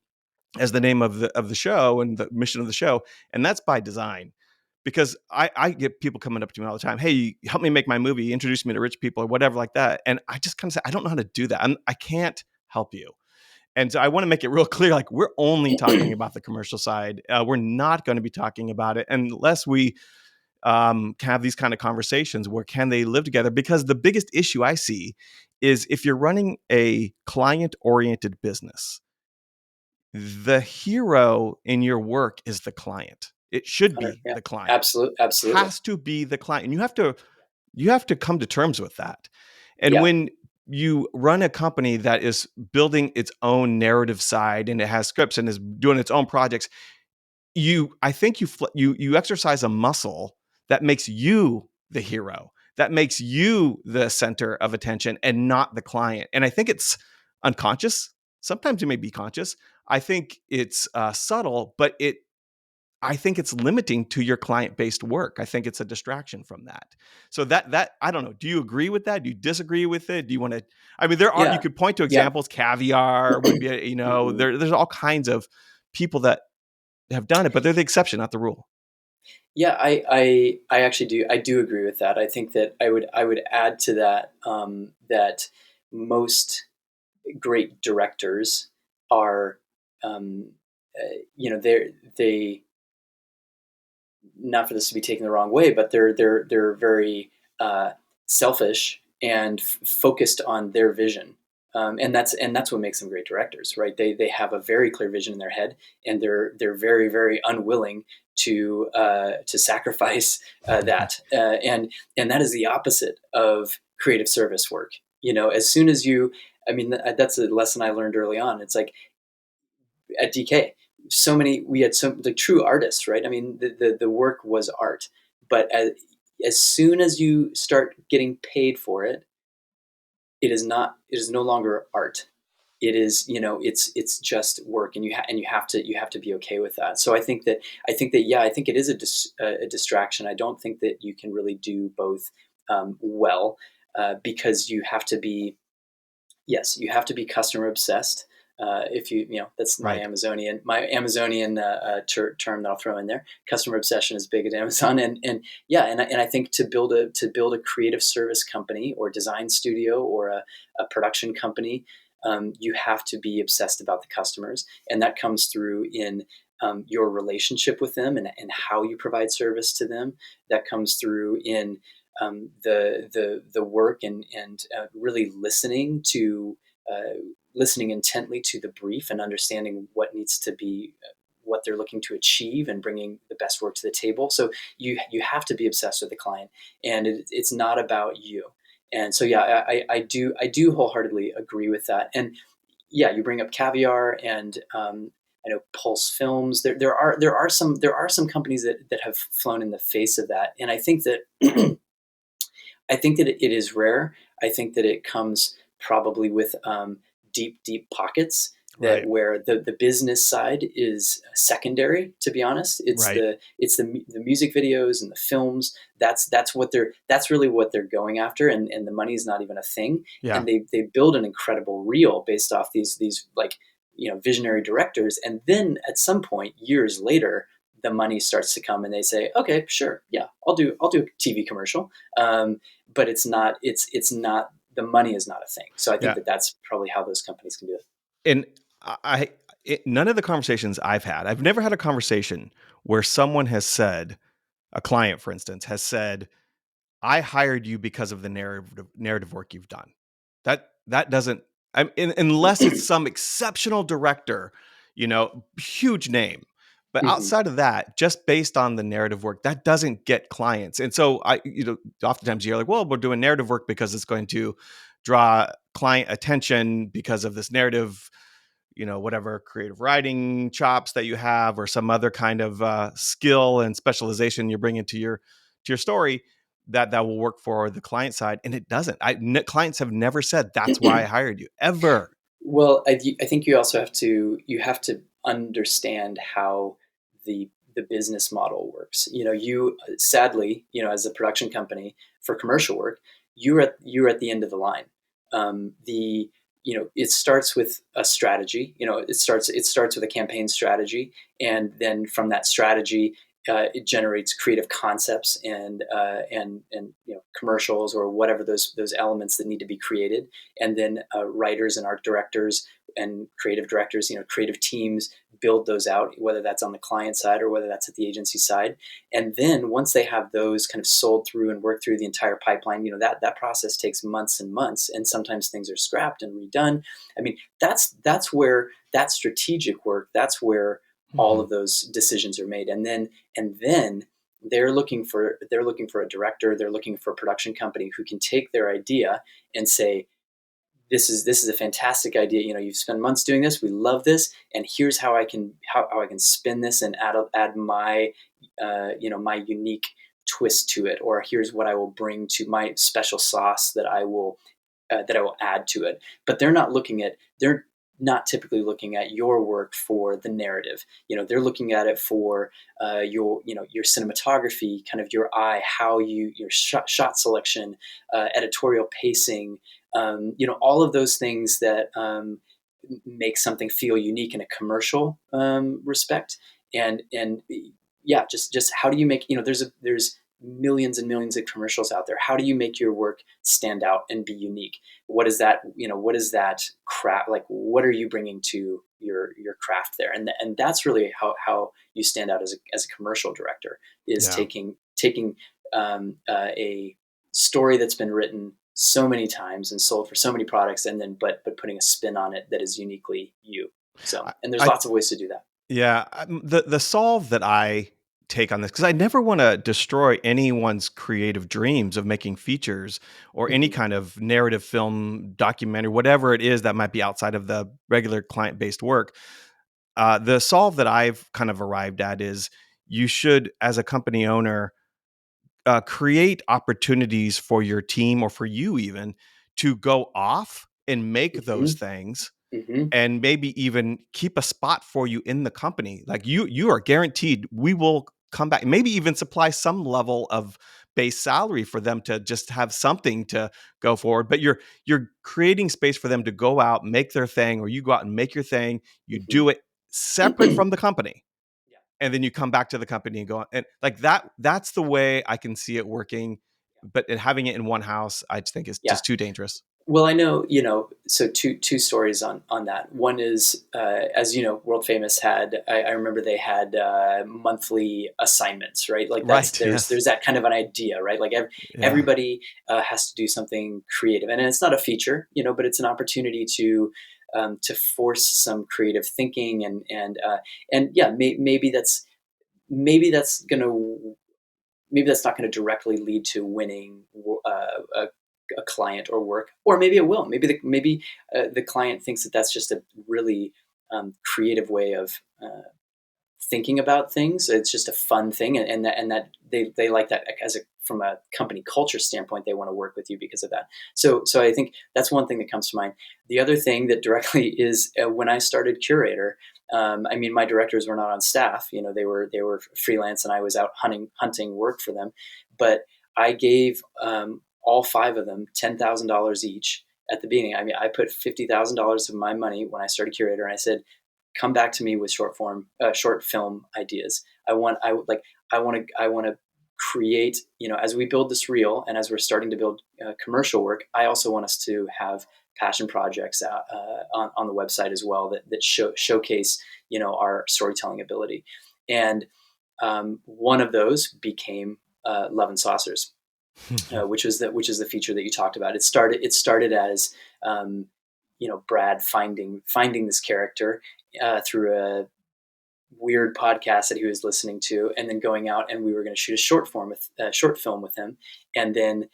as the name of the show and the mission of the show, and that's by design, because I get people coming up to me all the time. Hey, help me make my movie, introduce me to rich people or whatever like that. And I just kind of say, I don't know how to do that. I can't help you. And so I want to make it real clear, like we're only talking about the commercial side. We're not going to be talking about it unless we can have these kind of conversations where can they live together? Because the biggest issue I see is if you're running a client-oriented business, the hero in your work is the client. It should be Yeah, the client. absolutely. Has to be the client. And you have to come to terms with that. And Yeah. when you run a company that is building its own narrative side and it has scripts and is doing its own projects, I think you exercise a muscle that makes you the hero, that makes you the center of attention and not the client. And I think it's unconscious. Sometimes it may be conscious. I think it's subtle, but I think it's limiting to your client-based work. I think it's a distraction from that. So that I don't know. Do you agree with that? Do you disagree with it? Do you want to? I mean, you Yeah. could point to Yeah. examples. Caviar would be, Mhm. there's all kinds of people that have done it, but they're the exception, not the rule. Yeah, I actually do agree with that. I think that I would add to that that most great directors are um, they not for this to be taken the wrong way, but they're very uh, selfish and focused on their vision, and that's what makes them great directors, right? They have a very clear vision in their head, and they're very very unwilling to sacrifice that, and that is the opposite of creative service work. As soon as I mean, that's a lesson I learned early on. It's like at DK, we had some the true artists, right? I mean, the work was art, but as soon as you start getting paid for it, it is no longer art. It is, it's just work, and you have to be okay with that. So I think that yeah, I think it is a distraction. I don't think that you can really do both well, because you have to be customer obsessed. If that's Right. my Amazonian term that I'll throw in there. Customer obsession is big at Amazon, and yeah, and I think to build a creative service company or design studio or a production company, you have to be obsessed about the customers, and that comes through in your relationship with them and how you provide service to them. That comes through in the work and really listening intently to the brief and understanding what they're looking to achieve and bringing the best work to the table. So you have to be obsessed with the client, and it's not about you. And so yeah, I do wholeheartedly agree with that. And yeah, you bring up Caviar and I know Pulse Films. There are some companies that have flown in the face of that, and I think that I think that it is rare. I think that it comes probably with deep pockets, that Right. where the business side is secondary. To be honest, it's Right. the music videos and the films. That's really what they're going after, and the money is not even a thing. Yeah. And they build an incredible reel based off these like visionary directors, and then at some point years later, the money starts to come, and they say, okay, sure, yeah, I'll do a TV commercial. But it's not the money is not a thing. So I think Yeah. that that's probably how those companies can do it. And none of the conversations I've never had a conversation where someone has said, a client, for instance, has said, I hired you because of the narrative work you've done. That doesn't, unless it's some exceptional director, huge name. But Hmm. outside of that, just based on the narrative work, that doesn't get clients. And so oftentimes you're like, well, we're doing narrative work because it's going to draw client attention because of this narrative, whatever creative writing chops that you have, or some other kind of skill and specialization you're bringing to your story that will work for the client side. And it doesn't. Clients have never said that's why I hired you ever. Well, I think you have to understand how the business model works. You sadly, as a production company for commercial work, you're at the end of the line. The it starts with a strategy. It starts with a campaign strategy, and then from that strategy, it generates creative concepts and commercials or whatever those elements that need to be created, and then writers and art directors and creative directors, creative teams build those out, whether that's on the client side or whether that's at the agency side. And then once they have those kind of sold through and worked through the entire pipeline, that process takes months and months, and sometimes things are scrapped and redone. I mean, that's where that strategic work, that's where all of those decisions are made. And then they're looking for a director, they're looking for a production company who can take their idea and say, this is a fantastic idea. You've spent months doing this. We love this, and here's how I can spin this and add my my unique twist to it, or here's what I will bring to my special sauce that I will add to it. But they're not typically looking at your work for the narrative. They're looking at it for your cinematography, kind of your eye, how your shot selection, editorial pacing, all of those things that make something feel unique in a commercial respect. And yeah, just how do you make, there's millions and millions of commercials out there. How do you make your work stand out and be unique? What is that craft, like what are you bringing to your craft there? And that's really how you stand out as a commercial director, is taking a story that's been written so many times and sold for so many products, and then but putting a spin on it that is uniquely you. So, and there's lots of ways to do that. Yeah, the solve that I take on this, because I never want to destroy anyone's creative dreams of making features or any kind of narrative film, documentary, whatever it is that might be outside of the regular client-based work. The solve that I've kind of arrived at is you should, as a company owner, create opportunities for your team or for you even to go off and make those things, and maybe even keep a spot for you in the company. Like you are guaranteed we will come back, maybe even supply some level of base salary for them to just have something to go forward. But you're creating space for them to go out, make their thing, or you go out and make your thing. You do it separate from the company. Yeah. And then you come back to the company and go on. And like that's the way I can see it working. But having it in one house, I just think is just too dangerous. Well, I know, so two stories on that. One is, as you know, World Famous had, I remember they had monthly assignments, right? Like there's that kind of an idea, right? Like everybody has to do something creative, and it's not a feature, but it's an opportunity to force some creative thinking, and yeah, maybe that's not going to directly lead to winning a client or work, or maybe it will. Maybe the client thinks that that's just a really creative way of thinking about things. It's just a fun thing, and that they like that from a company culture standpoint. They want to work with you because of that. So I think that's one thing that comes to mind. The other thing that directly is when I started Curator. I mean, my directors were not on staff. They were freelance, and I was out hunting work for them. But I gave all 5 of them $10,000 each at the beginning. I mean, I put $50,000 of my money when I started Curator, and I said, "Come back to me with short film ideas. I want to create. As we build this reel, and as we're starting to build commercial work, I also want us to have passion projects on the website as well that showcase our storytelling ability." And one of those became Love and Saucers, which is the feature that you talked about. It started as Brad finding this character through a weird podcast that he was listening to, and then going out, and we were going to shoot a short film with him. And then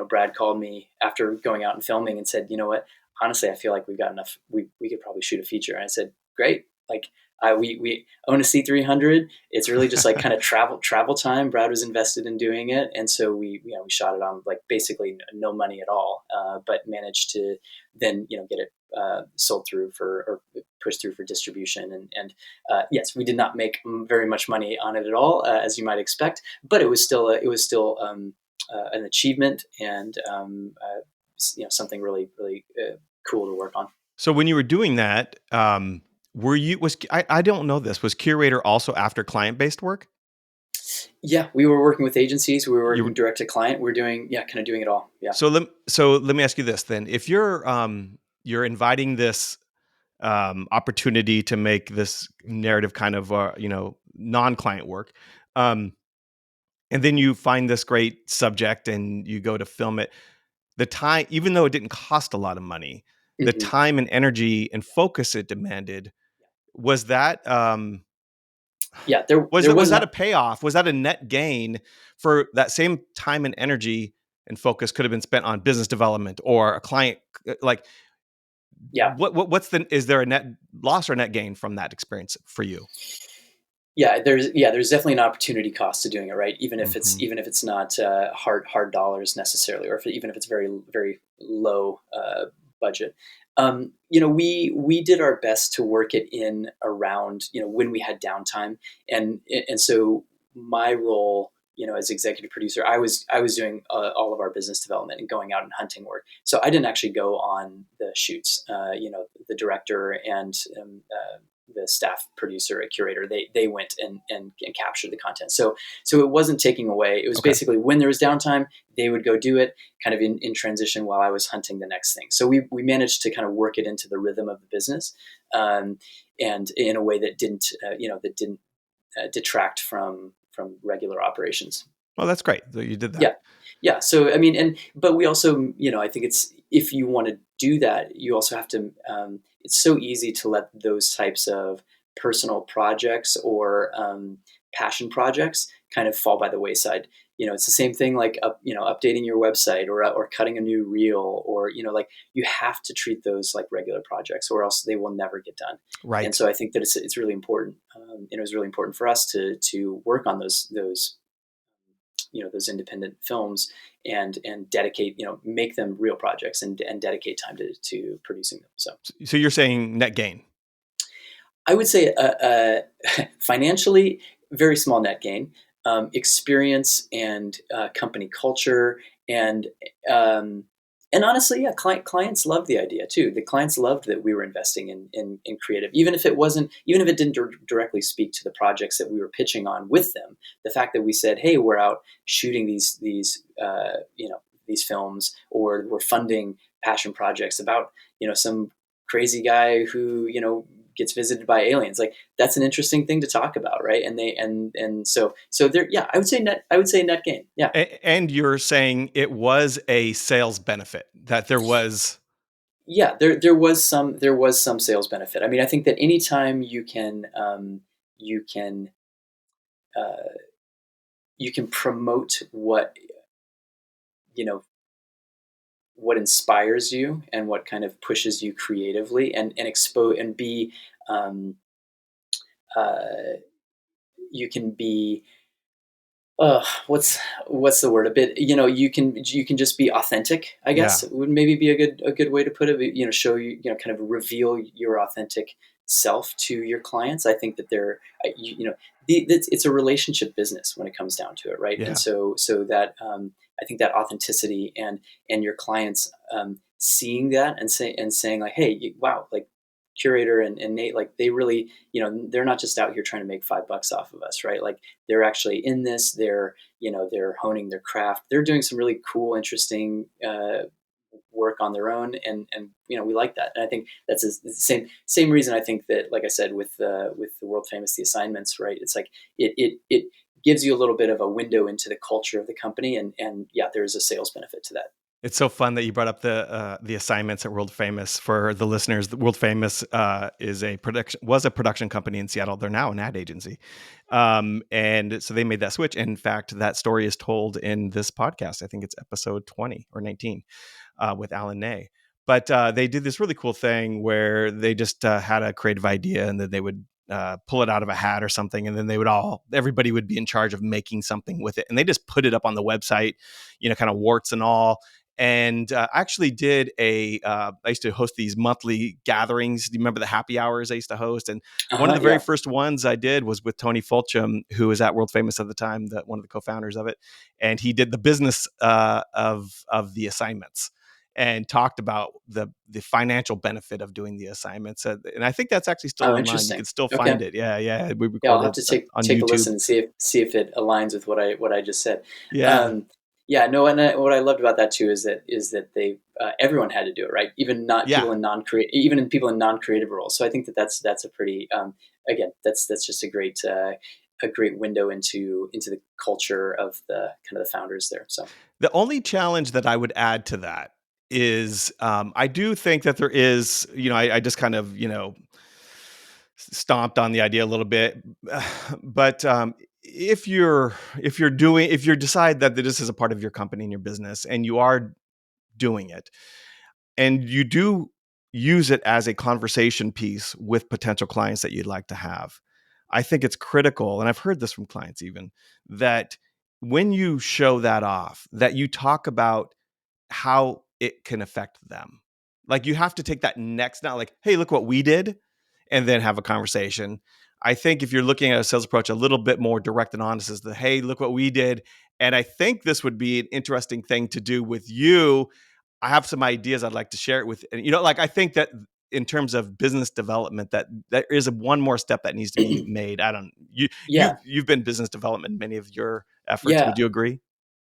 Brad called me after going out and filming and said, "You know what? Honestly, I feel like we've got enough. We could probably shoot a feature." And I said, "Great! Like we own a C300. It's really just like kind of travel time." Brad was invested in doing it, and so we shot it on like basically no money at all, but managed to then get it sold through or pushed through for distribution. And yes, we did not make very much money on it at all, as you might expect, but it was still an achievement, and something really really cool to work on. So when you were doing that, I don't know this. Was Curator also after client-based work? Yeah, we were working with agencies. We were You working were, direct to client. We're doing, kind of doing it all. Yeah. so let me ask you this then. If you're inviting this opportunity to make this narrative kind of non-client work, um, and then you find this great subject and you go to film it, the time, even though it didn't cost a lot of money, the Mhm. time and energy and focus it demanded, was that Yeah, there was was that not. a payoff? Was that a net gain for that same time and energy and focus could have been spent on business development or a client? Like, Yeah, is there a net loss or net gain from that experience for you? there's definitely an opportunity cost to doing it right, Hmm. even if it's not hard dollars necessarily, or even if it's very very low budget. We did our best to work it in around when we had downtime, and so my role, as executive producer, I was doing all of our business development and going out and hunting work. So I didn't actually go on the shoots. The director and the staff producer, a curator, they went and captured the content. So it wasn't taking away. It was Okay. basically when there was downtime, they would go do it, kind of in transition while I was hunting the next thing. So we managed to kind of work it into the rhythm of the business, and in a way that didn't detract from regular operations. Well, that's great that you did that. Yeah, yeah. So I mean, but we also, I think it's, if you want to do that, you also have to. It's so easy to let those types of personal projects or passion projects kind of fall by the wayside. It's the same thing like updating your website or cutting a new reel, or like you have to treat those like regular projects, or else they will never get done. And Right. so I think that it's really important. It's really important for us to work on those independent films, and dedicate, make them real projects, and dedicate time to producing them. So So you're saying net gain. I would say financially, very small net gain. Experience and company culture, and um, and honestly, yeah, clients loved the idea too. The clients loved that we were investing in creative, even if it didn't directly speak to the projects that we were pitching on with them. The fact that we said, hey, we're out shooting these films, or we're funding passion projects about some crazy guy who gets visited by aliens, like that's an interesting thing to talk about, right? And so there, yeah, I would say net gain. Yeah. And you're saying it was a sales benefit, that there was. Yeah, there was some sales benefit. I mean, I think that anytime you can uh, you can promote you know what inspires you and what kind of pushes you creatively, and expose and be um, uh, you can be what's the word? A bit, you can just be authentic, I Yeah. guess, would maybe be a good way to put it. Show kind of reveal your authentic self to your clients. I think that it's a relationship business when it comes down to it, right? And Yeah. so that I think that authenticity, and your clients seeing that, and saying like, hey, wow, like Curator and Nate, like they really, they're not just out here trying to make $5 off of us, right? Like they're actually in this. They're honing their craft. They're doing some really cool, interesting work on their own, and we like that. And I think that's the same reason. I think that, like I said, with the world famous The Assignments, right? It's like it gives you a little bit of a window into the culture of the company, and yeah, there's a sales benefit to that. It's so fun that you brought up the assignments at World Famous. For the listeners, the World Famous was a production company in Seattle. They're now an ad agency, and so they made that switch. In fact, that story is told in this podcast. I think it's episode 20 or 19 with Alan Ney. But they did this really cool thing where they just had a creative idea, and then they would pull it out of a hat or something, and then everybody would be in charge of making something with it, and they just put it up on the website, kind of warts and all. And I actually did I used to host these monthly gatherings. Do you remember the happy hours I used to host? And one of the very Yeah. first ones I did was with Tony Fulcham, who was at World Famous at the time, one of the co-founders of it. And he did the business of the assignments. and talked about the financial benefit of doing the assignments. And I think that's actually still Oh, online. You interesting. can still Okay. find it. Yeah. We Yeah, I'll have recorded to on take a YouTube. listen and see if it aligns with what I just said. Yeah. Um, yeah, no, and what I loved about that too is that they everyone had to do it, right? Even not Yeah. people in non creative, even in people in non creative roles. So I think that's a pretty again that's just a great window into the culture of the kind of the founders there. So The only challenge that I would add to that is I do think that there is, I just kind of, stomped on the idea a little bit, but if you decide that this is a part of your company and your business and you are doing it and you do use it as a conversation piece with potential clients that you'd like to have, I think it's critical, and I've heard this from clients even, that when you show that off, that you talk about how it can affect them. Like you have to take that next, not like, hey, look what we did, and then have a conversation. I think if you're looking at a sales approach a little bit more direct and honest, is the, hey, look what we did. And I think this would be an interesting thing to do with you. I have some ideas I'd like to share it with. And, like I think that in terms of business development, that there is one more step that needs to be made. I don't, yeah, you've been business development in many of your efforts. yeah. Would you agree?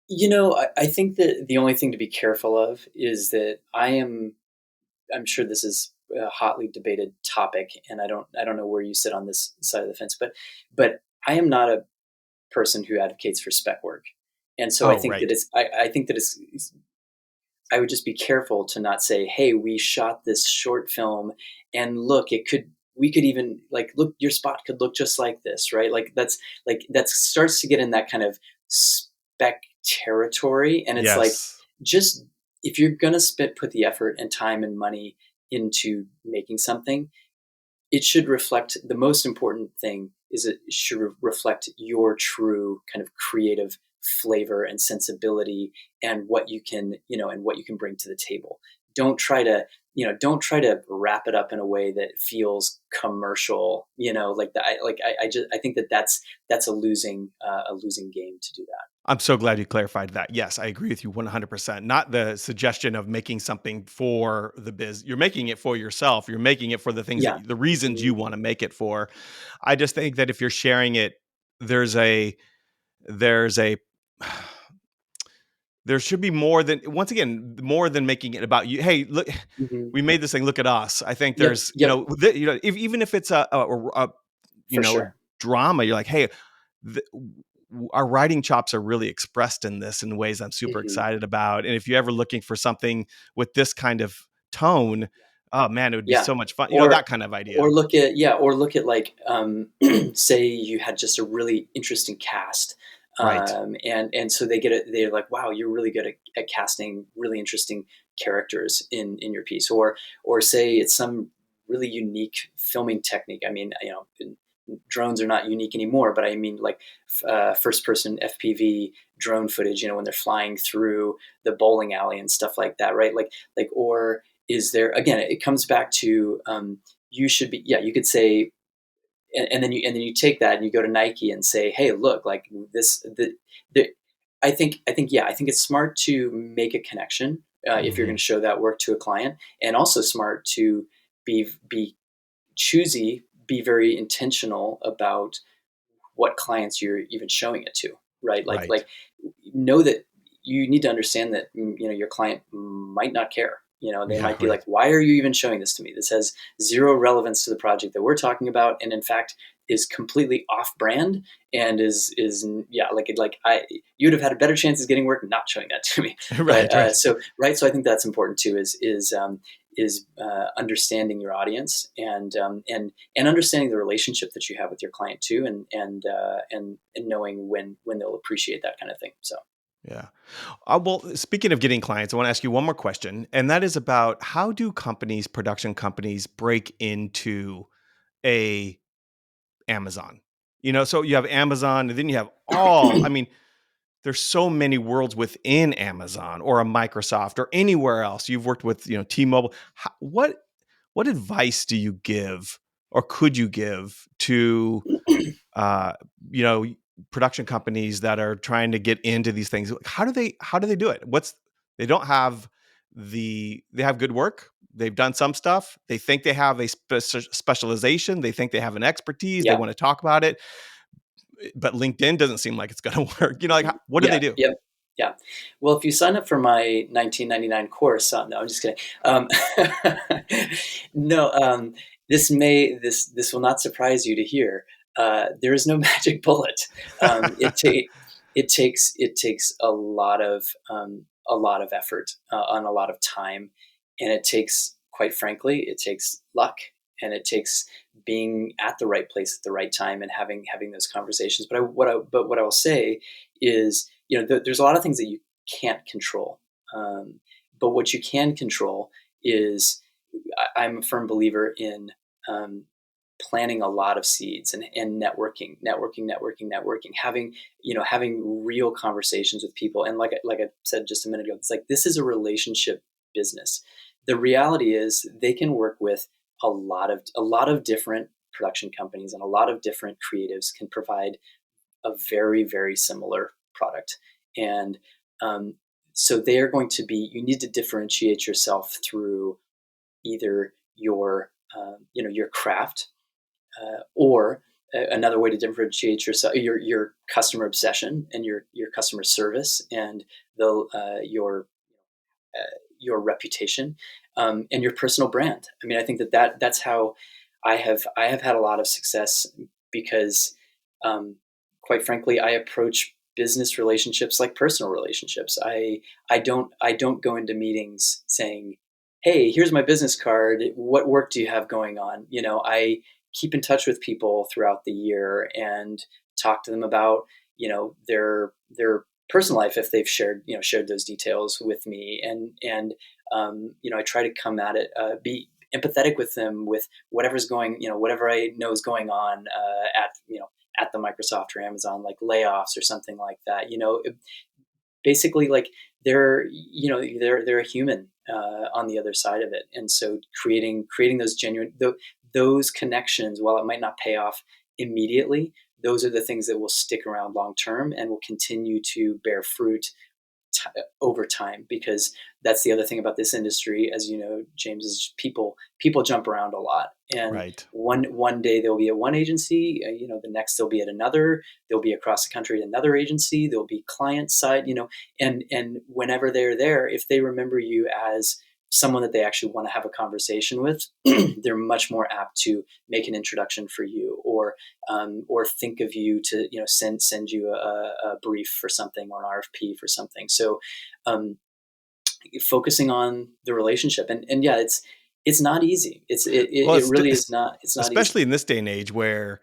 I think that the only thing to be careful of is that I'm sure this is a hotly debated topic, and I don't know where you sit on this side of the fence, but I am not a person who advocates for spec work, and so Oh, right. I think that I would just be careful to not say, hey, we shot this short film, and look, we could even like look, your spot could look just like this, right? That starts to get in that kind of spec territory, and it's like Yes. just if you're gonna put the effort and time and money into making something, it should reflect the most important thing is it should reflect your true kind of creative flavor and sensibility and what you can and what you can bring to the table. Don't try to wrap it up in a way that feels commercial, like that. I think that's a losing game to do that. I'm so glad you clarified that. Yes, I agree with you 100%. Not the suggestion of making something for the biz. You're making it for yourself. You're making it for the things Yeah. the reasons you Mhm. want to make it for. I just think that if you're sharing it, there's a there's a there should be more than, once again, more than making it about you. Hey, look, Mhm. we made this thing. Look at us. I think Yep. there's, Yep. even if it's a For a sure. drama, you're like, hey, th- our writing chops are really expressed in this in ways I'm super Mhm. excited about. And if you're ever looking for something with this kind of tone, oh man, it would be Yeah. so much fun. Or That kind of idea. or look at like say you had just a really interesting cast. Right. And so they're like, wow, you're really good at casting really interesting characters in your piece. Or say it's some really unique filming technique. I mean, drones are not unique anymore, but I mean like first person FPV drone footage, when they're flying through the bowling alley and stuff like that, right? Or is there, again, it comes back to you should be, yeah, you could say, and then you take that and you go to Nike and say, hey, look, like the I think it's smart to make a connection if you're going Hmm. to show that work to a client, and also smart to be choosy, be very intentional about what clients you're even showing it to, right? Right. Know that you need to understand that your client might not care. They Yeah. might be Right. like, "Why are you even showing this to me? This has zero relevance to the project that we're talking about, and in fact is completely off-brand and is yeah, I you'd have had a better chance of getting work not showing that to me." But Right. Right. so I think that's important too. Is understanding your audience and understanding the relationship that you have with your client too, and knowing when they'll appreciate that kind of thing. So Yeah. Well, speaking of getting clients, I want to ask you one more question, and that is about how do production companies, break into a Amazon? So you have Amazon, and then you have I mean, there's so many worlds within Amazon or a Microsoft or anywhere else. You've worked with, T-Mobile. What advice do you give, or could you give to uh, you know, production companies that are trying to get into these things? How do they do it? They don't have they have good work. They've done some stuff. They think they have a specialization. They think they have an expertise. They Yeah. want to talk about it, but LinkedIn doesn't seem like it's going to work. Like, what do Yeah. they do? Yep. Yeah. Well, if you sign up for my 1999 course, no, I'm just kidding. No, this will not surprise you to hear. There is no magic bullet. It takes a lot of effort on a lot of time, and it takes, quite frankly, it takes luck, and it takes being at the right place at the right time and having those conversations. What I will say is, there's a lot of things that you can't control, but what you can control is, I'm a firm believer in um, planting a lot of seeds and networking, having real conversations with people. And like I said just a minute ago, it's like, this is a relationship business. The reality is they can work with a lot of different production companies, and a lot of different creatives can provide a very, very similar product. And um, so they are going to be, you need to differentiate yourself through either your craft, or another way to differentiate yourself, your customer obsession and your customer service, and the your reputation, and your personal brand. I mean, I think that's how I have had a lot of success, because, um, quite frankly, I approach business relationships like personal relationships. I don't go into meetings saying, "Hey, here's my business card. What work do you have going on?" I keep in touch with people throughout the year and talk to them about, their personal life, if they've shared those details with me. And I try to come at it, be empathetic with them, with whatever I know is going on, at the Microsoft or Amazon, like layoffs or something like that. Basically, like, they're a human on the other side of it. And so creating those those connections, while it might not pay off immediately, those are the things that will stick around long term and will continue to bear fruit over time. Because that's the other thing about this industry, as you know, James, is people jump around a lot. And Right. one day they'll be at one agency, the next they'll be at another, they'll be across the country at another agency, they'll be client side, and whenever they're there, if they remember you as someone that they actually want to have a conversation with, they're much more apt to make an introduction for you, or think of you to send you a brief for something, or an RFP for something. So, focusing on the relationship, and yeah, it's not easy. Well, It really is not. It's not easy. especially in this day and age where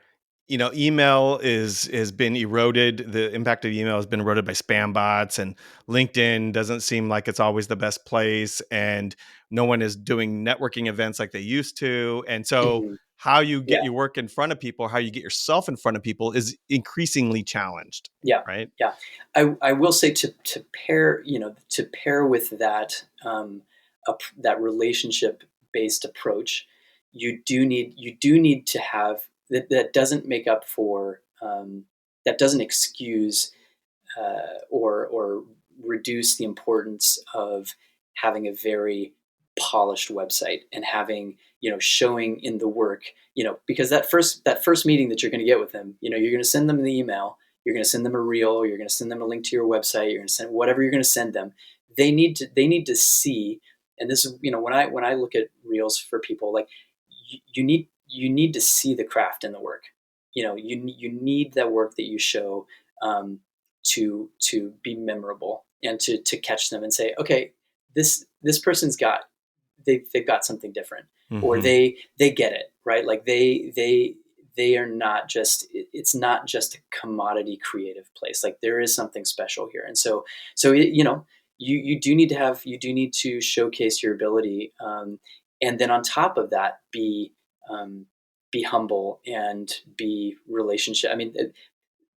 email has been eroded. The impact of email has been eroded by spam bots, and LinkedIn doesn't seem like it's always the best place, and no one is doing networking events like they used to. And so Mhm. how you Yeah. get your work in front of people, how you get yourself in front of people, is increasingly challenged, Yeah, right? yeah. I will say, to pair with that, that relationship based approach, you do need to have that. That doesn't make up for, that doesn't excuse, or reduce the importance of having a very polished website, and having, showing in the work, because that first meeting that you're going to get with them, you're going to send them the email, you're going to send them a reel, you're going to send them a link to your website, you're going to send whatever you're going to send them. They need to see. And this is, when I look at reels for people, like, you need to see the craft in the work. You need that work that you show, to be memorable, and to catch them and say, okay, this person's got, they've got something different, or Hmm. they get it, right? Like, they are not just, it's not just a commodity creative place. Like, there is something special here. And you do need to showcase your ability, and then on top of that, um, be humble and be relationship. I mean,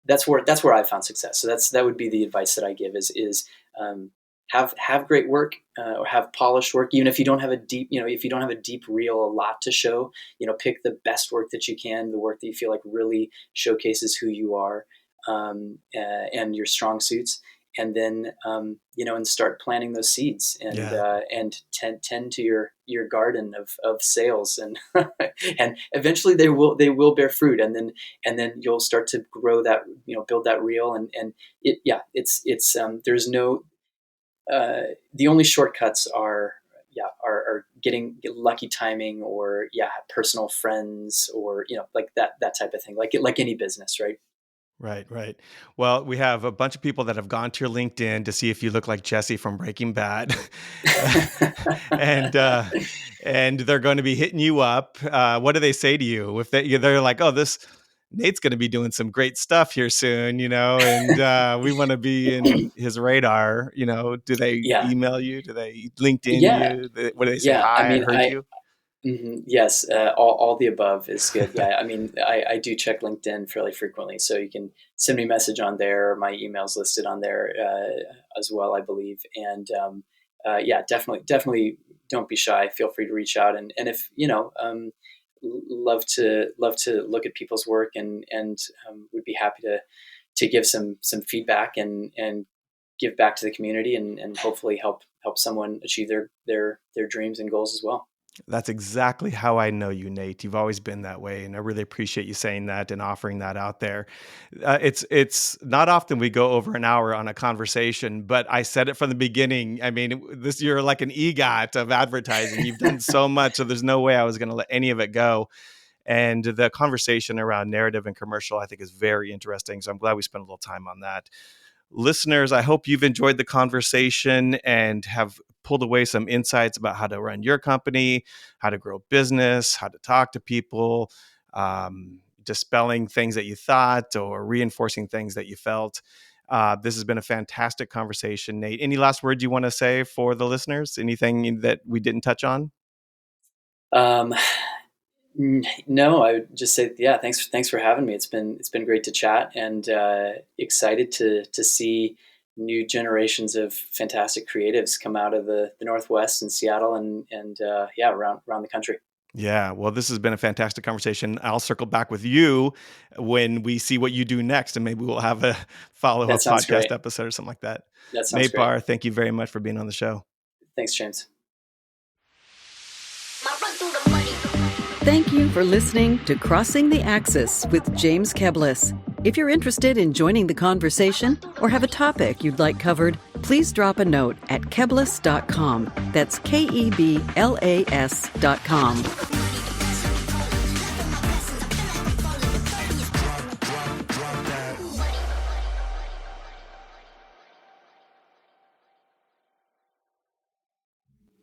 that's where I found success. So that would be the advice that I give, is um, have great work, or have polished work. Even if you don't have a deep, if you don't have a deep reel, a lot to show, pick the best work that you can, the work that you feel like really showcases who you are, and your strong suits. then and start planting those seeds and tend to your garden of sales, and and eventually they will bear fruit, and then you'll start to grow that, build that reel, and it's there's no the only shortcuts are getting lucky timing, or personal friends, or like that type of thing, like any business, right? Right, right. Well, we have a bunch of people that have gone to your LinkedIn to see if you look like Jesse from Breaking Bad, and and they're going to be hitting you up. What do they say to you if they're like, "Oh, this Nate's going to be doing some great stuff here soon," and we want to be in his radar? Do they Yeah, email you? Do they LinkedIn yeah, you? What do they say? yeah. I Hi, I mean, heard you. yes, all the above is good. Yeah, I mean, I do check LinkedIn fairly frequently, so you can send me a message on there. My email's listed on there as well, I believe. And definitely don't be shy. Feel free to reach out, and if love to look at people's work, and would be happy to give some feedback, and give back to the community, and hopefully help someone achieve their dreams and goals as well. That's exactly how I know you, Nate. You've always been that way, and I really appreciate you saying that and offering that out there. It's not often we go over an hour on a conversation, but I said it from the beginning. I mean, this you're like an EGOT of advertising. You've done so much, so there's no way I was going to let any of it go. And the conversation around narrative and commercial, I think, is very interesting. So I'm glad we spent a little time on that. Listeners, I hope you've enjoyed the conversation and have pulled away some insights about how to run your company, how to grow business, how to talk to people, dispelling things that you thought or reinforcing things that you felt. This has been a fantastic conversation, Nate. Any last words you want to say for the listeners? Anything that we didn't touch on? Um, no, I would just say, thanks for having me. It's been great to chat, and excited to see new generations of fantastic creatives come out of the Northwest and Seattle, and around the country. Yeah, well, this has been a fantastic conversation. I'll circle back with you when we see what you do next, and maybe we'll have a That follow-up sounds podcast great. episode or something like that. That sounds Nate great. Barr, thank you very much for being on the show. Thanks, James. Thank you for listening to Crossing the Axis with James Keblas. If you're interested in joining the conversation or have a topic you'd like covered, please drop a note at keblas.com. That's KEBLAS.com.